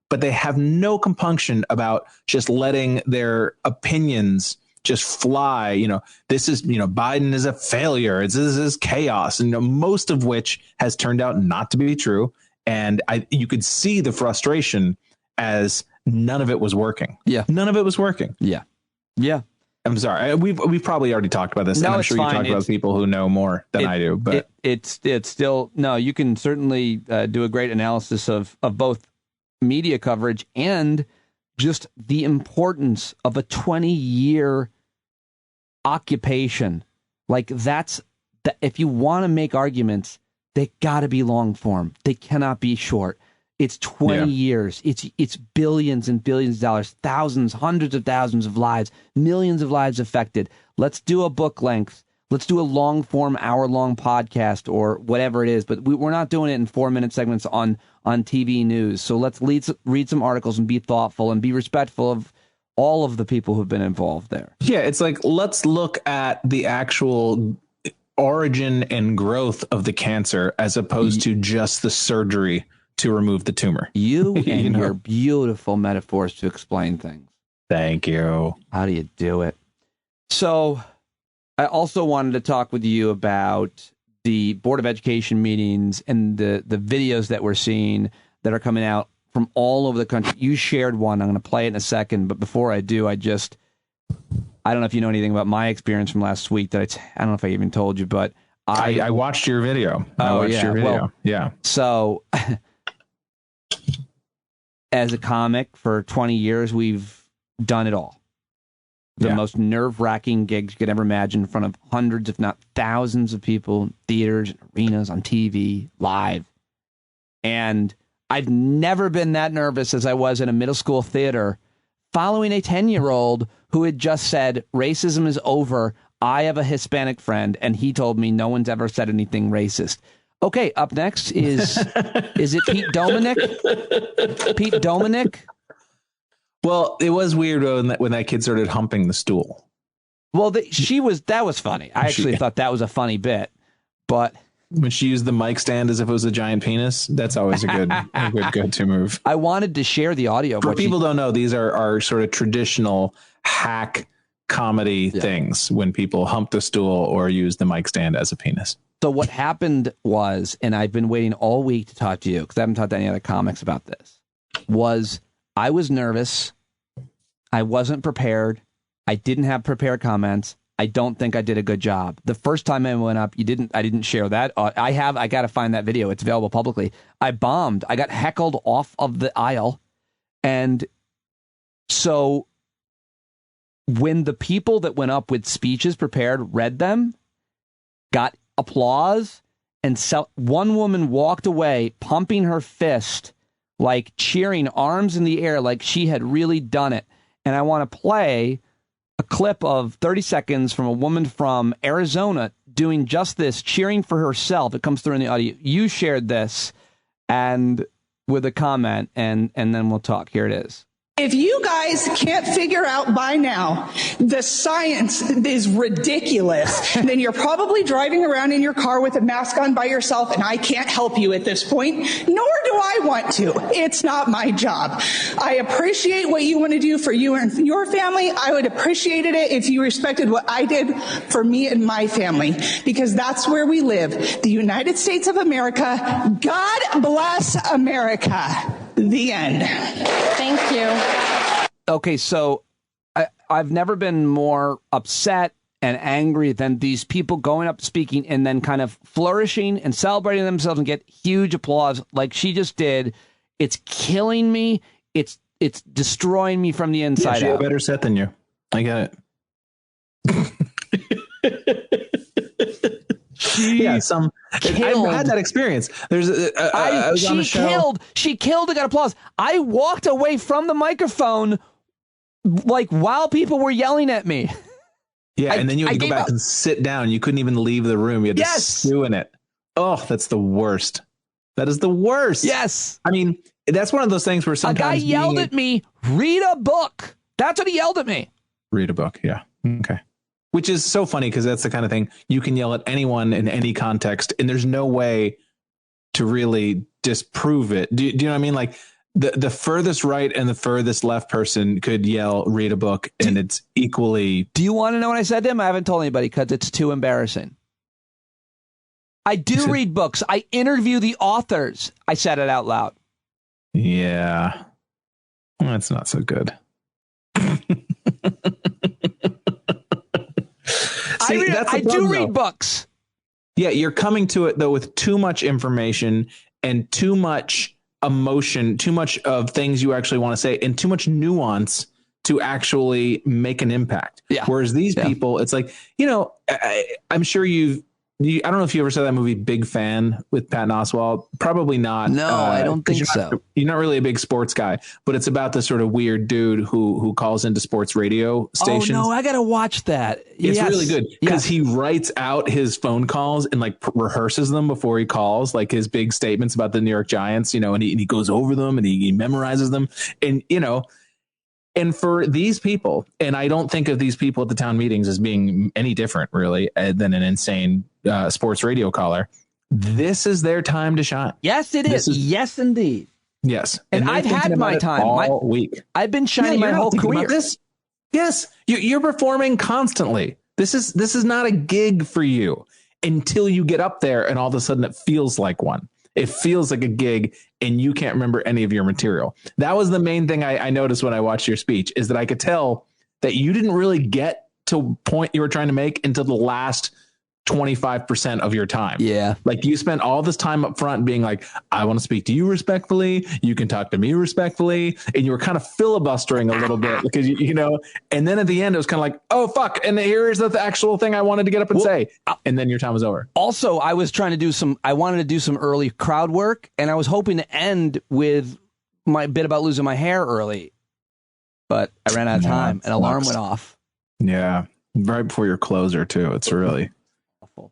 but they have no compunction about just letting their opinions just fly. This is, Biden is a failure. This is chaos. And most of which has turned out not to be true. And you could see the frustration as none of it was working. Yeah. None of it was working. Yeah. Yeah. I'm sorry. We've probably already talked about this. No, and I'm it's sure fine. you talk about people who know more than I do. But it's still, no, you can certainly do a great analysis of both media coverage and just the importance of a 20-year occupation. Like if you want to make arguments, they got to be long form. They cannot be short. It's 20 years. It's billions and billions of dollars, thousands, hundreds of thousands of lives, millions of lives affected. Let's do a book length. Let's do a long form, hour-long podcast or whatever it is. But we're not doing it in 4-minute segments on TV news. So let's read some articles and be thoughtful and be respectful of all of the people who've been involved there. Yeah, it's like, let's look at the actual origin and growth of the cancer as opposed to just the surgery to remove the tumor. You and your beautiful metaphors to explain things. Thank you. How do you do it? So I also wanted to talk with you about the Board of Education meetings and the videos that we're seeing that are coming out from all over the country. You shared one. I'm going to play it in a second. But before I do, I don't know if you know anything about my experience from last week. I don't know if I even told you, but I watched your video. Yeah. So as a comic for 20 years, we've done it all. The most nerve-wracking gigs you could ever imagine in front of hundreds, if not thousands of people, in theaters, arenas, on TV, live. And I've never been that nervous as I was in a middle school theater following a 10-year-old who had just said, racism is over. I have a Hispanic friend, and he told me no one's ever said anything racist. Okay, up next is it Pete Dominic? Pete Dominic? Well, it was weird when that kid started humping the stool. Well, that was funny. I actually thought that was a funny bit, but when she used the mic stand as if it was a giant penis, that's always a good go-to move. I wanted to share the audio. For people don't know, these are sort of traditional hack comedy things when people hump the stool or use the mic stand as a penis. So what happened was, and I've been waiting all week to talk to you because I haven't talked to any other comics about this, was I was nervous. I wasn't prepared. I didn't have prepared comments. I don't think I did a good job. The first time I went up, I didn't share that. I got to find that video. It's available publicly. I bombed. I got heckled off of the aisle. And so when the people that went up with speeches prepared read them, got applause, and one woman walked away pumping her fist, like cheering, arms in the air, like she had really done it. And I want to play a clip of 30 seconds from a woman from Arizona doing just this, cheering for herself. It comes through in the audio. You shared this and with a comment, and then we'll talk. Here it is. If you guys can't figure out by now the science is ridiculous, then you're probably driving around in your car with a mask on by yourself, and I can't help you at this point, nor do I want to. It's not my job. I appreciate what you want to do for you and your family. I would appreciate it if you respected what I did for me and my family, because that's where we live. The United States of America. God bless America. The end. Thank you. Okay, so I've never been more upset and angry than these people going up speaking and then kind of flourishing and celebrating themselves and get huge applause like she just did. It's killing me. It's destroying me from the inside out. She had a better set than you. I get it. I've had that experience. She killed and got applause. I walked away from the microphone like while people were yelling at me. Yeah, and then you had to go back and sit down. You couldn't even leave the room. You had to stew in it. Oh, that's the worst. That is the worst. Yes. I mean, that's one of those things where sometimes a guy yelled at me, read a book. That's what he yelled at me. Read a book. Yeah. Okay. Which is so funny because that's the kind of thing you can yell at anyone in any context, and there's no way to really disprove it. Do you know what I mean? Like, the furthest right and the furthest left person could yell, read a book, and it's equally. Do you want to know what I said to him? I haven't told anybody because it's too embarrassing. I do read books. I interview the authors. I said it out loud. Yeah. That's not so good. I do read books. Yeah, you're coming to it, though, with too much information and too much emotion, too much of things you actually want to say, and too much nuance to actually make an impact. Yeah. Whereas these people, it's like, I'm sure I don't know if you ever saw that movie Big Fan with Patton Oswalt. Probably not. No, I don't think so. You're not really a big sports guy, but it's about this sort of weird dude who calls into sports radio stations. Oh, no, I got to watch that. It's really good because he writes out his phone calls and like rehearses them before he calls, like his big statements about the New York Giants, and he goes over them and he memorizes them. And, and for these people, and I don't think of these people at the town meetings as being any different, really, than an insane sports radio caller. This is their time to shine. Yes, it is. Yes, indeed. Yes. And I've had my time all week. I've been shining my whole career. Yes. You're performing constantly. This is not a gig for you until you get up there and all of a sudden it feels like one. It feels like a gig and you can't remember any of your material. That was the main thing I noticed when I watched your speech, is that I could tell that you didn't really get to the point you were trying to make until the last 25% of your time. Yeah. Like you spent all this time up front being like, I want to speak to you respectfully. You can talk to me respectfully. And you were kind of filibustering a little bit because, and then at the end, it was kind of like, oh, fuck. And here's the actual thing I wanted to get up and say. And then your time was over. Also, I wanted to do some early crowd work, and I was hoping to end with my bit about losing my hair early, but I ran out of time. An alarm went off. Yeah. Right before your closer too. It's really awful.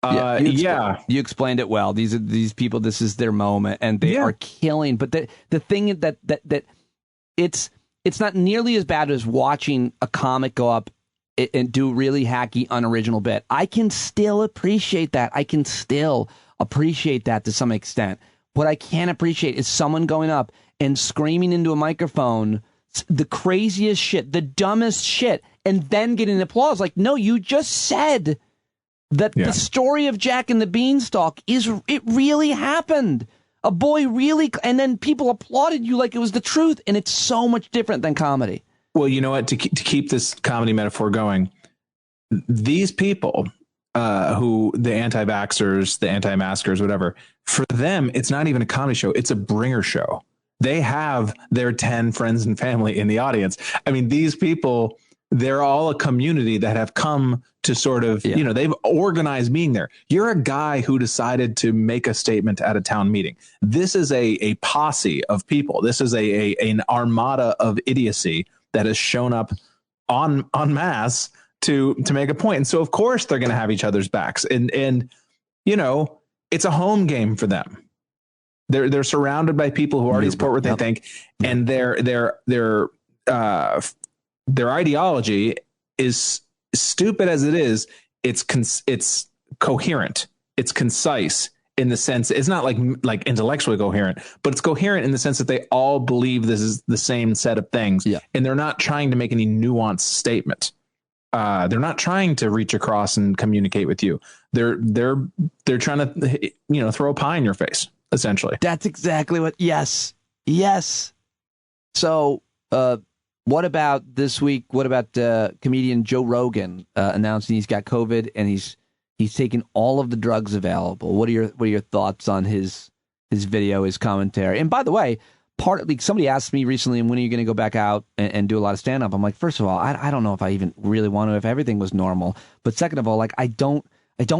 You explained it well. These people, this is their moment, and they are killing. But the thing that it's not nearly as bad as watching a comic go up and do a really hacky, unoriginal bit. I can still appreciate that. To some extent. What I can't appreciate is someone going up and screaming into a microphone the craziest shit, the dumbest shit, and then getting applause. Like, no, you just said that the story of Jack and the Beanstalk it really happened. A boy really, and then people applauded you like it was the truth, and it's so much different than comedy. Well, you know what? To keep this comedy metaphor going, these people who the anti-vaxxers, the anti-maskers, whatever, for them, it's not even a comedy show. It's a bringer show. They have their 10 friends and family in the audience. I mean, these people, they're all a community that have come to sort of, they've organized being there. You're a guy who decided to make a statement at a town meeting. This is a posse of people. This is an armada of idiocy that has shown up en masse to make a point. And so, of course, they're going to have each other's backs. And it's a home game for them. They're surrounded by people who already support what they think, and their ideology is stupid as it is. It's coherent. It's concise in the sense it's not like intellectually coherent, but it's coherent in the sense that they all believe this is the same set of things, and they're not trying to make any nuanced statement. They're not trying to reach across and communicate with you. They're trying to throw a pie in your face. Essentially, that's exactly what. Yes. So, what about this week? What about comedian Joe Rogan announcing he's got COVID and he's taken all of the drugs available? What are your thoughts on his video, his commentary? And by the way, partly somebody asked me recently, when are you going to go back out and do a lot of stand up? I'm like, first of all, I don't know if I even really want to if everything was normal. But second of all, like I don't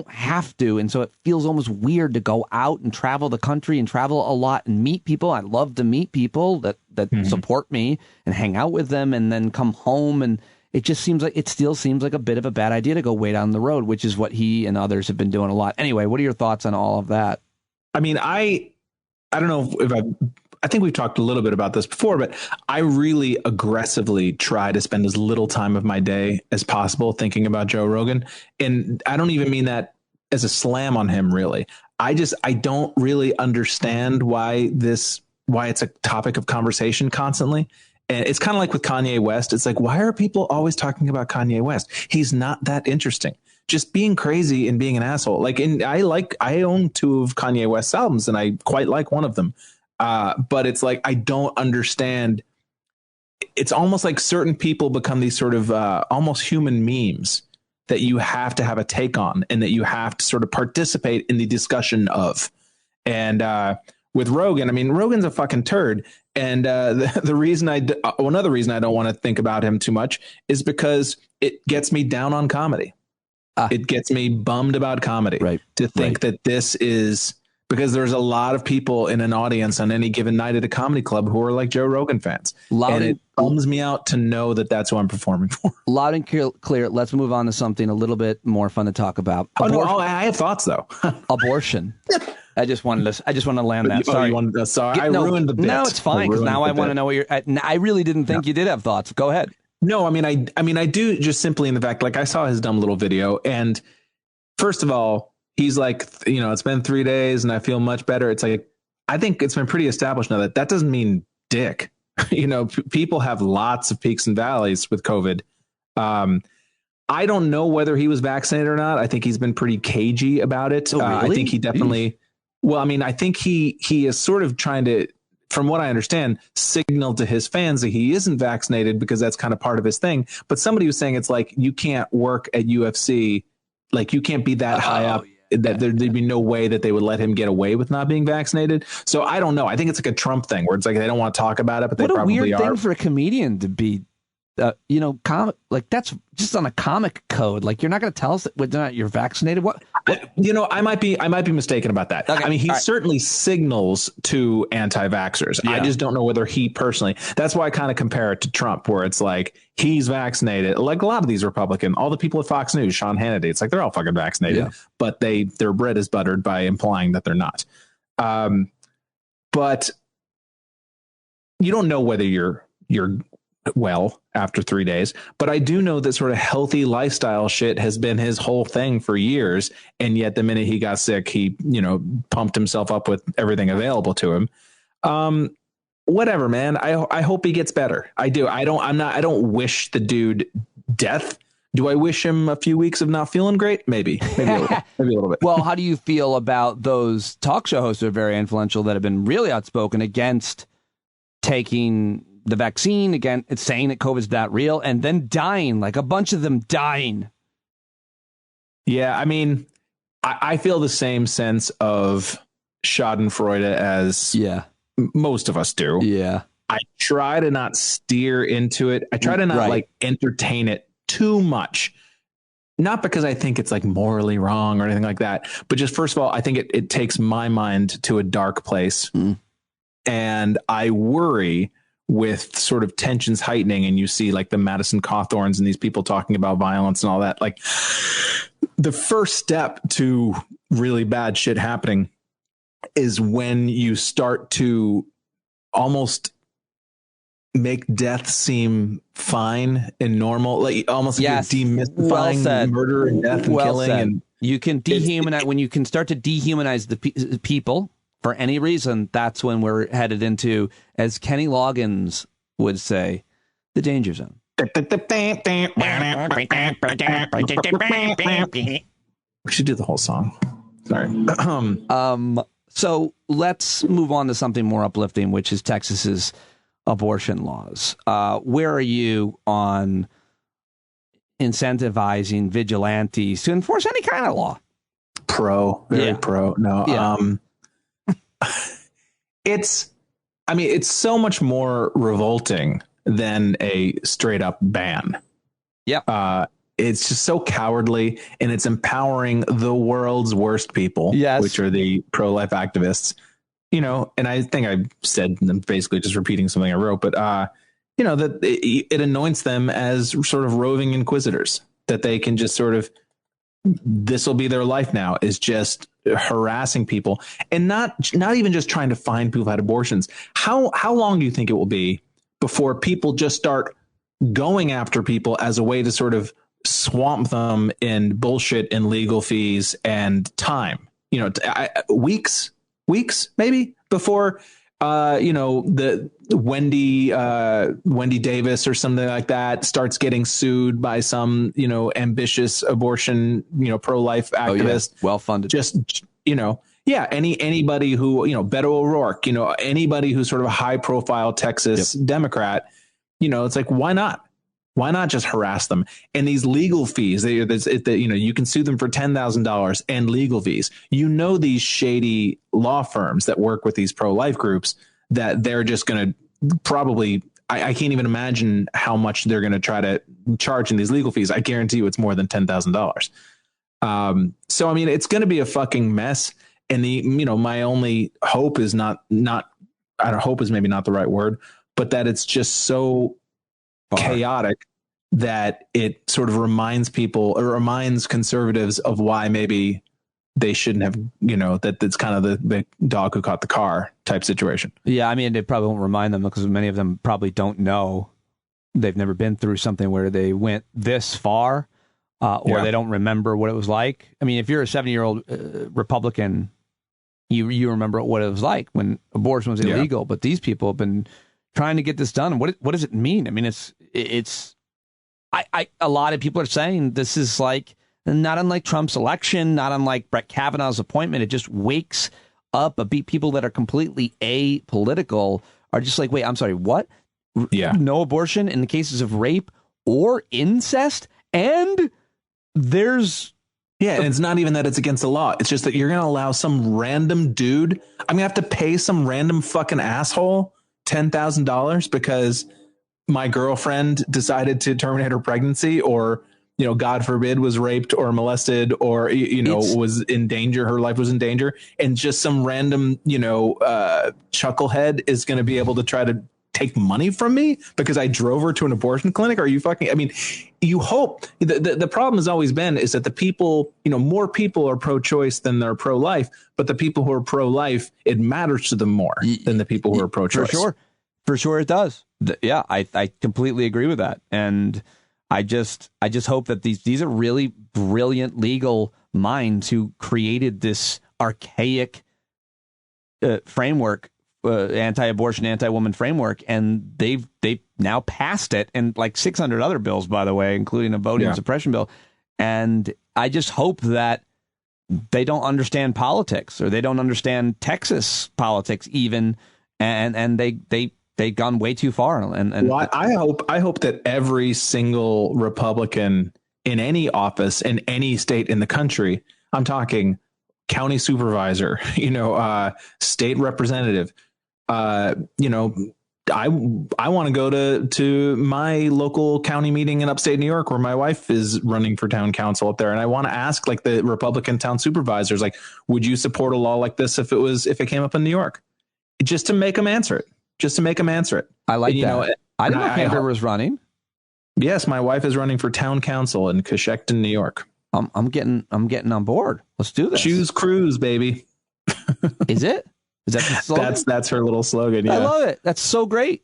have to. And so it feels almost weird to go out and travel the country and travel a lot and meet people. I love to meet people that support me and hang out with them and then come home. And it still seems like a bit of a bad idea to go way down the road, which is what he and others have been doing a lot. Anyway, what are your thoughts on all of that? I mean, I don't know if I think we've talked a little bit about this before, but I really aggressively try to spend as little time of my day as possible thinking about Joe Rogan. And I don't even mean that as a slam on him, really. I don't really understand why this why it's a topic of conversation constantly. And it's kind of like with Kanye West. It's like, why are people always talking about Kanye West? He's not that interesting. Just being crazy and being an asshole. Like, I own 2 of Kanye West's albums, and I quite like one of them. But it's like, I don't understand. It's almost like certain people become these sort of almost human memes that you have to have a take on and that you have to sort of participate in the discussion of. And with Rogan, I mean, Rogan's a fucking turd. And the reason another reason I don't want to think about him too much is because it gets me down on comedy. It gets me bummed about comedy to think that this is, because there's a lot of people in an audience on any given night at a comedy club who are like Joe Rogan fans. And it bums me out to know that that's who I'm performing for. Loud and clear. Let's move on to something a little bit more fun to talk about. I have thoughts though. Abortion. I just wanted to land that. Sorry. I ruined the bit. No, it's fine, because now I want to know what you're. I really didn't think you did have thoughts. Go ahead. No, I mean, I do, just simply in the fact, like, I saw his dumb little video, and first of all, he's like, it's been 3 days and I feel much better. It's like, I think it's been pretty established now that doesn't mean dick. People have lots of peaks and valleys with COVID. I don't know whether he was vaccinated or not. I think he's been pretty cagey about it. Oh, really? I think he definitely. Well, I mean, I think he is sort of trying to, from what I understand, signal to his fans that he isn't vaccinated because that's kind of part of his thing. But somebody was saying it's like, you can't work at UFC, like you can't be that high up. That there'd be no way that they would let him get away with not being vaccinated. So I don't know. I think it's like a Trump thing where it's like they don't want to talk about it, but they probably are. What a weird thing for a comedian to be, like that's just on a comic code. Like, you're not going to tell us that whether or not you're vaccinated. What? I might be mistaken about that. Okay. I mean, he certainly signals to anti-vaxxers. Yeah. I just don't know whether he personally. That's why I kind of compare it to Trump, where it's like he's vaccinated. Like a lot of these Republican, all the people at Fox News, Sean Hannity, it's like they're all fucking vaccinated, but their bread is buttered by implying that they're not. But you don't know whether you're well after 3 days, but I do know that sort of healthy lifestyle shit has been his whole thing for years. And yet the minute he got sick, he, pumped himself up with everything available to him. Whatever, man. I hope he gets better. I do. I don't wish the dude death. Do I wish him a few weeks of not feeling great? Maybe a little bit. Well, how do you feel about those talk show hosts that are very influential that have been really outspoken against taking the vaccine, again, it's saying that COVID's not real, and then dying, like a bunch of them dying? Yeah, I mean, I feel the same sense of schadenfreude as most of us do. Yeah. I try to not steer into it. I try to not like entertain it too much. Not because I think it's like morally wrong or anything like that, but just first of all, I think it takes my mind to a dark place. And I worry with sort of tensions heightening, and you see like the Madison Cawthorns and these people talking about violence and all that. Like, the first step to really bad shit happening is when you start to almost make death seem fine and normal, like almost like you're demystifying murder and death and killing. And you can dehumanize when you can start to dehumanize the people for any reason. That's when we're headed into, as Kenny Loggins would say, the danger zone. We should do the whole song. Sorry. So let's move on to something more uplifting, which is Texas's abortion laws. Where are you on incentivizing vigilantes to enforce any kind of law? Very pro. No. It's so much more revolting than a straight up ban. Yep. It's just so cowardly, and it's empowering the world's worst people, which are the pro-life activists, and I think I said, I'm basically just repeating something I wrote, but, that it anoints them as sort of roving inquisitors, that they can just sort of, this will be their life now, is just harassing people, and not even just trying to find people who had abortions. How long do you think it will be before people just start going after people as a way to sort of swamp them in bullshit and legal fees and time? Weeks maybe before the Wendy Davis or something like that starts getting sued by some, ambitious abortion, pro-life activist. Oh, yeah. Well funded. Just, anybody who, Beto O'Rourke, anybody who's sort of a high profile Texas Democrat, it's like, why not? Why not just harass them? And these legal fees, you can sue them for $10,000 and legal fees. These shady law firms that work with these pro-life groups, that they're just going to probably, I can't even imagine how much they're going to try to charge in these legal fees. I guarantee you it's more than $10,000. So, I mean, it's going to be a fucking mess. And my only hope is hope is maybe not the right word, but that it's just so chaotic that it sort of reminds conservatives of why maybe they shouldn't have, that it's kind of the dog who caught the car type situation. Yeah. I mean, it probably won't remind them because many of them probably don't know. They've never been through something where they went this far, or they don't remember what it was like. I mean, if you're a 70-year-old Republican, you remember what it was like when abortion was illegal, but these people have been trying to get this done. What does it mean? I mean, a lot of people are saying this is like not unlike Trump's election, not unlike Brett Kavanaugh's appointment. It just wakes up people that are completely apolitical are just like, wait, I'm sorry, what? Yeah. No abortion in the cases of rape or incest. And there's... Yeah, and it's not even that it's against the law. It's just that you're going to allow some random dude. I'm going to have to pay some random fucking asshole $10,000 because my girlfriend decided to terminate her pregnancy, or, God forbid, was raped or molested, or, was in danger. Her life was in danger. And just some random, chucklehead is going to be able to try to take money from me because I drove her to an abortion clinic. Are you fucking, I mean, you hope the problem has always been is that the people, more people are pro-choice than they're pro-life, but the people who are pro-life, it matters to them more than the people who are pro-choice. For sure it does. Yeah, I completely agree with that. And I just hope that these are really brilliant legal minds who created this archaic framework, anti-abortion, anti-woman framework, and they've now passed it, and like 600 other bills, by the way, including a voting suppression bill. And I just hope that they don't understand politics, or they don't understand Texas politics even, and they've gone way too far. And well, I hope that every single Republican in any office in any state in the country, I'm talking county supervisor, state representative, I want to go to my local county meeting in upstate New York where my wife is running for town council up there. And I want to ask like the Republican town supervisors, like, would you support a law like this if it came up in New York? Just to make them answer it. I like that. I didn't know Canberra was running. Yes, my wife is running for town council in Coshocton, New York. I'm getting on board. Let's do this. Choose Cruz, baby. Is it? Is that the slogan? That's her little slogan. Yeah. I love it. That's so great.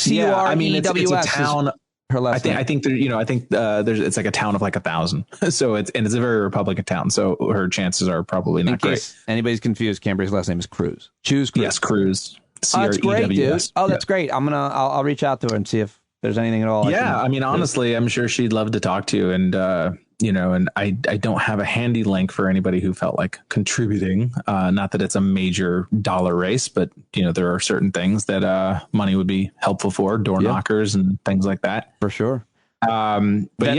I mean, it's a town. Her last name. I think it's like a town of like 1,000. So it's a very Republican town. So her chances are probably not great. In case anybody's confused, Canberra's last name is Cruz. Choose Cruz. Yes, Cruz. That's great, dude. Oh, that's great. I'll reach out to her and see if there's anything at all. Yeah, I mean, honestly, I'm sure she'd love to talk to you, and and I don't have a handy link for anybody who felt like contributing. Not that it's a major dollar race, but there are certain things that money would be helpful for, door knockers and things like that. For sure. But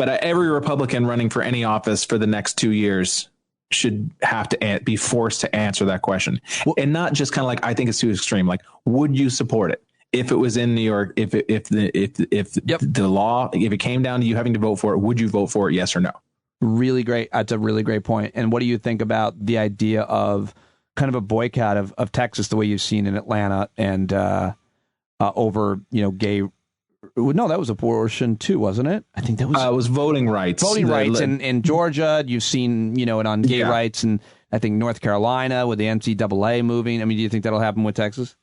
every Republican running for any office for the next 2 years should have to be forced to answer that question, and not just kind of like, I think it's too extreme. Like, would you support it if it was in New York? If the law, if it came down to you having to vote for it, would you vote for it? Yes or no? Really great. That's a really great point. And what do you think about the idea of kind of a boycott of Texas, the way you've seen in Atlanta and over gay? No, that was abortion too, wasn't it? I think that was voting rights. Voting rights in Georgia. You've seen, it on gay rights, and I think North Carolina with the NCAA moving. I mean, do you think that'll happen with Texas?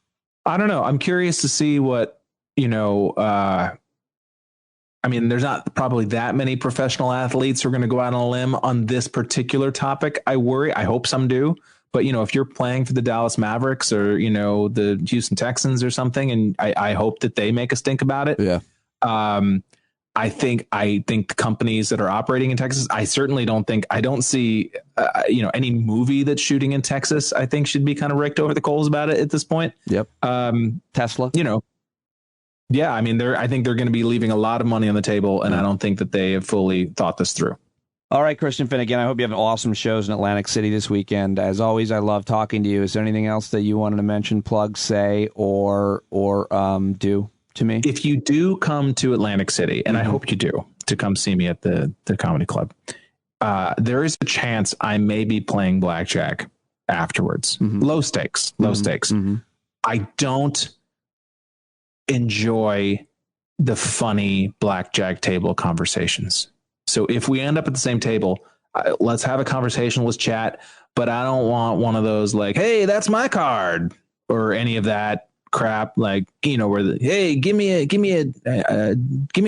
I don't know. I'm curious to see what, I mean, there's not probably that many professional athletes who are going to go out on a limb on this particular topic. I worry. I hope some do, But, if you're playing for the Dallas Mavericks or, the Houston Texans or something, and I hope that they make a stink about it. Yeah. I think the companies that are operating in Texas, I don't see, any movie that's shooting in Texas, I think should be kind of raked over the coals about it at this point. Yep. Tesla, yeah, I mean, I think they're going to be leaving a lot of money on the table, and I don't think that they have fully thought this through. All right, Christian Finnegan, I hope you have awesome shows in Atlantic City this weekend. As always, I love talking to you. Is there anything else that you wanted to mention, plug, say, or do to me? If you do come to Atlantic City, and I hope you do, to come see me at the comedy club, there is a chance I may be playing blackjack afterwards. Low stakes. I don't enjoy the funny blackjack table conversations. So if we end up at the same table, let's have a conversation, let's chat, but I don't want one of those like, hey, that's my card, or any of that crap, like, where hey, give me a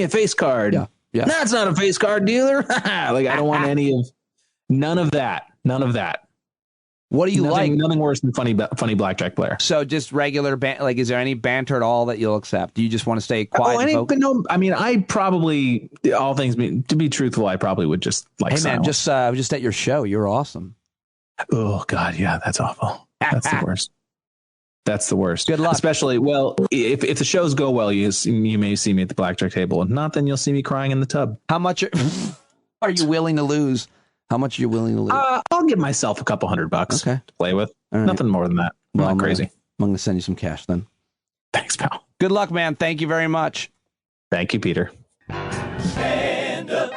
face card. Yeah. That's not a face card dealer. Like, I don't want none of that. What do you like? Nothing worse than funny blackjack player. So just regular is there any banter at all that you'll accept? Do you just want to stay quiet? I probably, all things to be truthful, I probably would just like. Hey man, just at your show, you're awesome. Oh God, yeah, that's awful. That's the worst. That's the worst. Good luck. Especially, if the shows go well, you may see me at the blackjack table. If not, then you'll see me crying in the tub. How much are you willing to lose? How much are you willing to lose? I'll give myself a couple $100 to play with. Right. Nothing more than that. Well, I'm not crazy. I'm going to send you some cash then. Thanks, pal. Good luck, man. Thank you very much. Thank you, Peter. Stand up.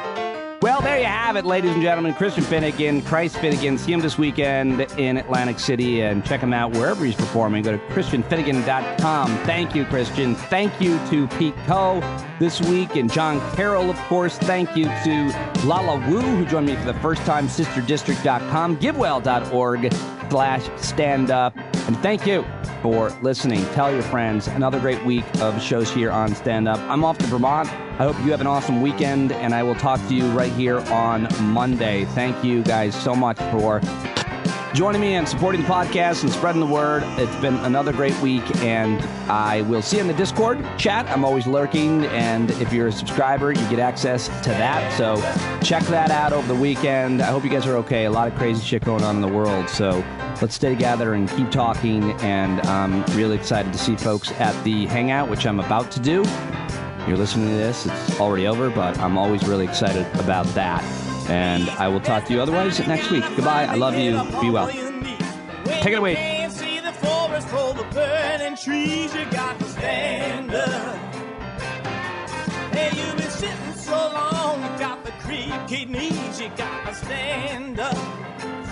Well, there you have it, ladies and gentlemen. Christian Finnegan, Christ Finnegan. See him this weekend in Atlantic City and check him out wherever he's performing. Go to ChristianFinnegan.com. Thank you, Christian. Thank you to Pete Coe this week and John Carroll, of course. Thank you to Lala Wu, who joined me for the first time, SisterDistrict.com, GiveWell.org/standup. And thank you for listening. Tell your friends. Another great week of shows here on Stand Up. I'm off to Vermont. I hope you have an awesome weekend, and I will talk to you right here on Monday. Thank you guys so much for joining me and supporting the podcast and spreading the word. It's been another great week, and I will see you in the Discord chat. I'm always lurking, and if you're a subscriber, you get access to that. So check that out over the weekend. I hope you guys are okay. A lot of crazy shit going on in the world, so let's stay together and keep talking, and I'm really excited to see folks at the Hangout, which I'm about to do. You're listening to this, it's already over, but I'm always really excited about that. And I will talk to you otherwise next week. Goodbye. I love you. Be well. Take it away. Can't see the forest for the burning trees. You got to stand up. Hey, you've been sitting so long. You got the creaky knees. You got to stand up.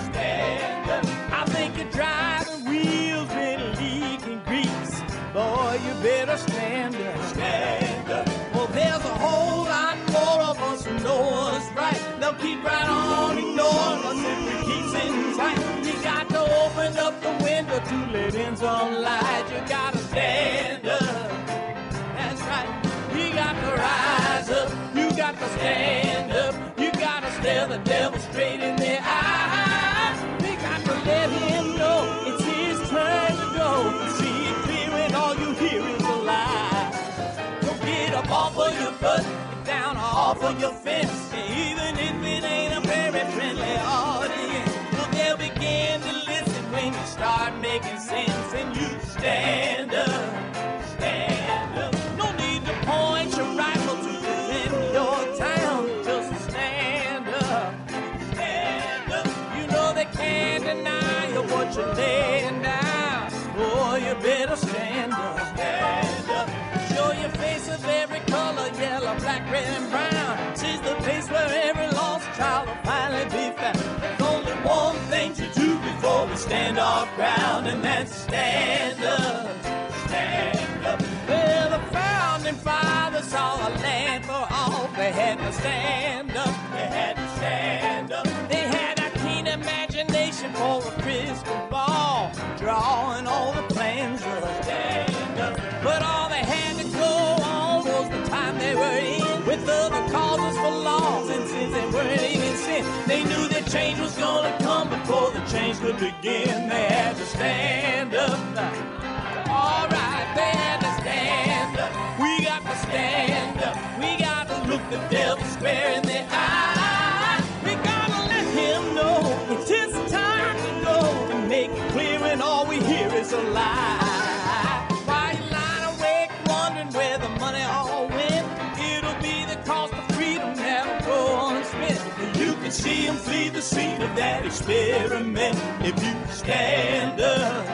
Stand up. I think your driving wheels been leaking grease. Boy, you better stand up. Stand up. Well, there's a whole lot more of us who know what's right. They'll keep right on ignoring us if we keep sitting tight. You got to open up the window to let in some light. You got to stand up. That's right. You got to rise up. You got to stand up. You got to stare the devil straight in the eye. You got to let him know it's his turn to go. See it clear when all you hear is a lie. So get up off of your butt, get down off of your fence. Even if it ain't a very friendly audience, well, they'll begin to listen when you start making sense. And you stand up, stand up. No need to point your rifle to defend your town. Just stand up, stand up. You know they can't deny you what you're laying down. Boy, you better stand up, stand up. Show your face of every color, yellow, black, red, and brown. She's the place where every lost child will finally be found. There's only one thing to do before we stand our ground, and that's stand up, stand up. Well, the founding fathers saw a land for all. They had to stand up, they had to stand up. They had a keen imagination for a crystal ball, drawing all the plans of a stand up. But all they had to go on was the time they were in, with other causes for laws, and since they weren't even sin, they knew that change was gonna come before the change to begin. They had to stand up. All right, they had to stand up. We got to stand up. We got to look the devil square in the eye. We gotta let him know it's his time to go and make it clear when all we hear is a lie. Why you lying awake wondering where the money all went? It'll be the cost of freedom that'll go unspent. You can see him flee the scene of that experiment if you stand up.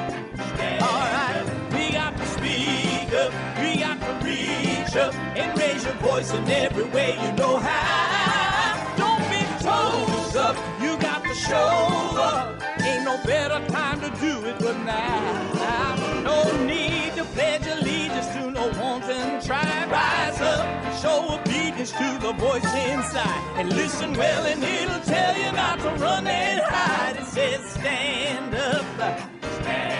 All right, we got to speak up, we got to reach up and raise your voice in every way you know how. Don't be toes up, you got to show up. Ain't no better time to do it but now. No need to pledge allegiance to no wanton tribe. Rise up, show obedience to the voice inside, and listen well and it'll tell you not to run and hide. It says stand up, stand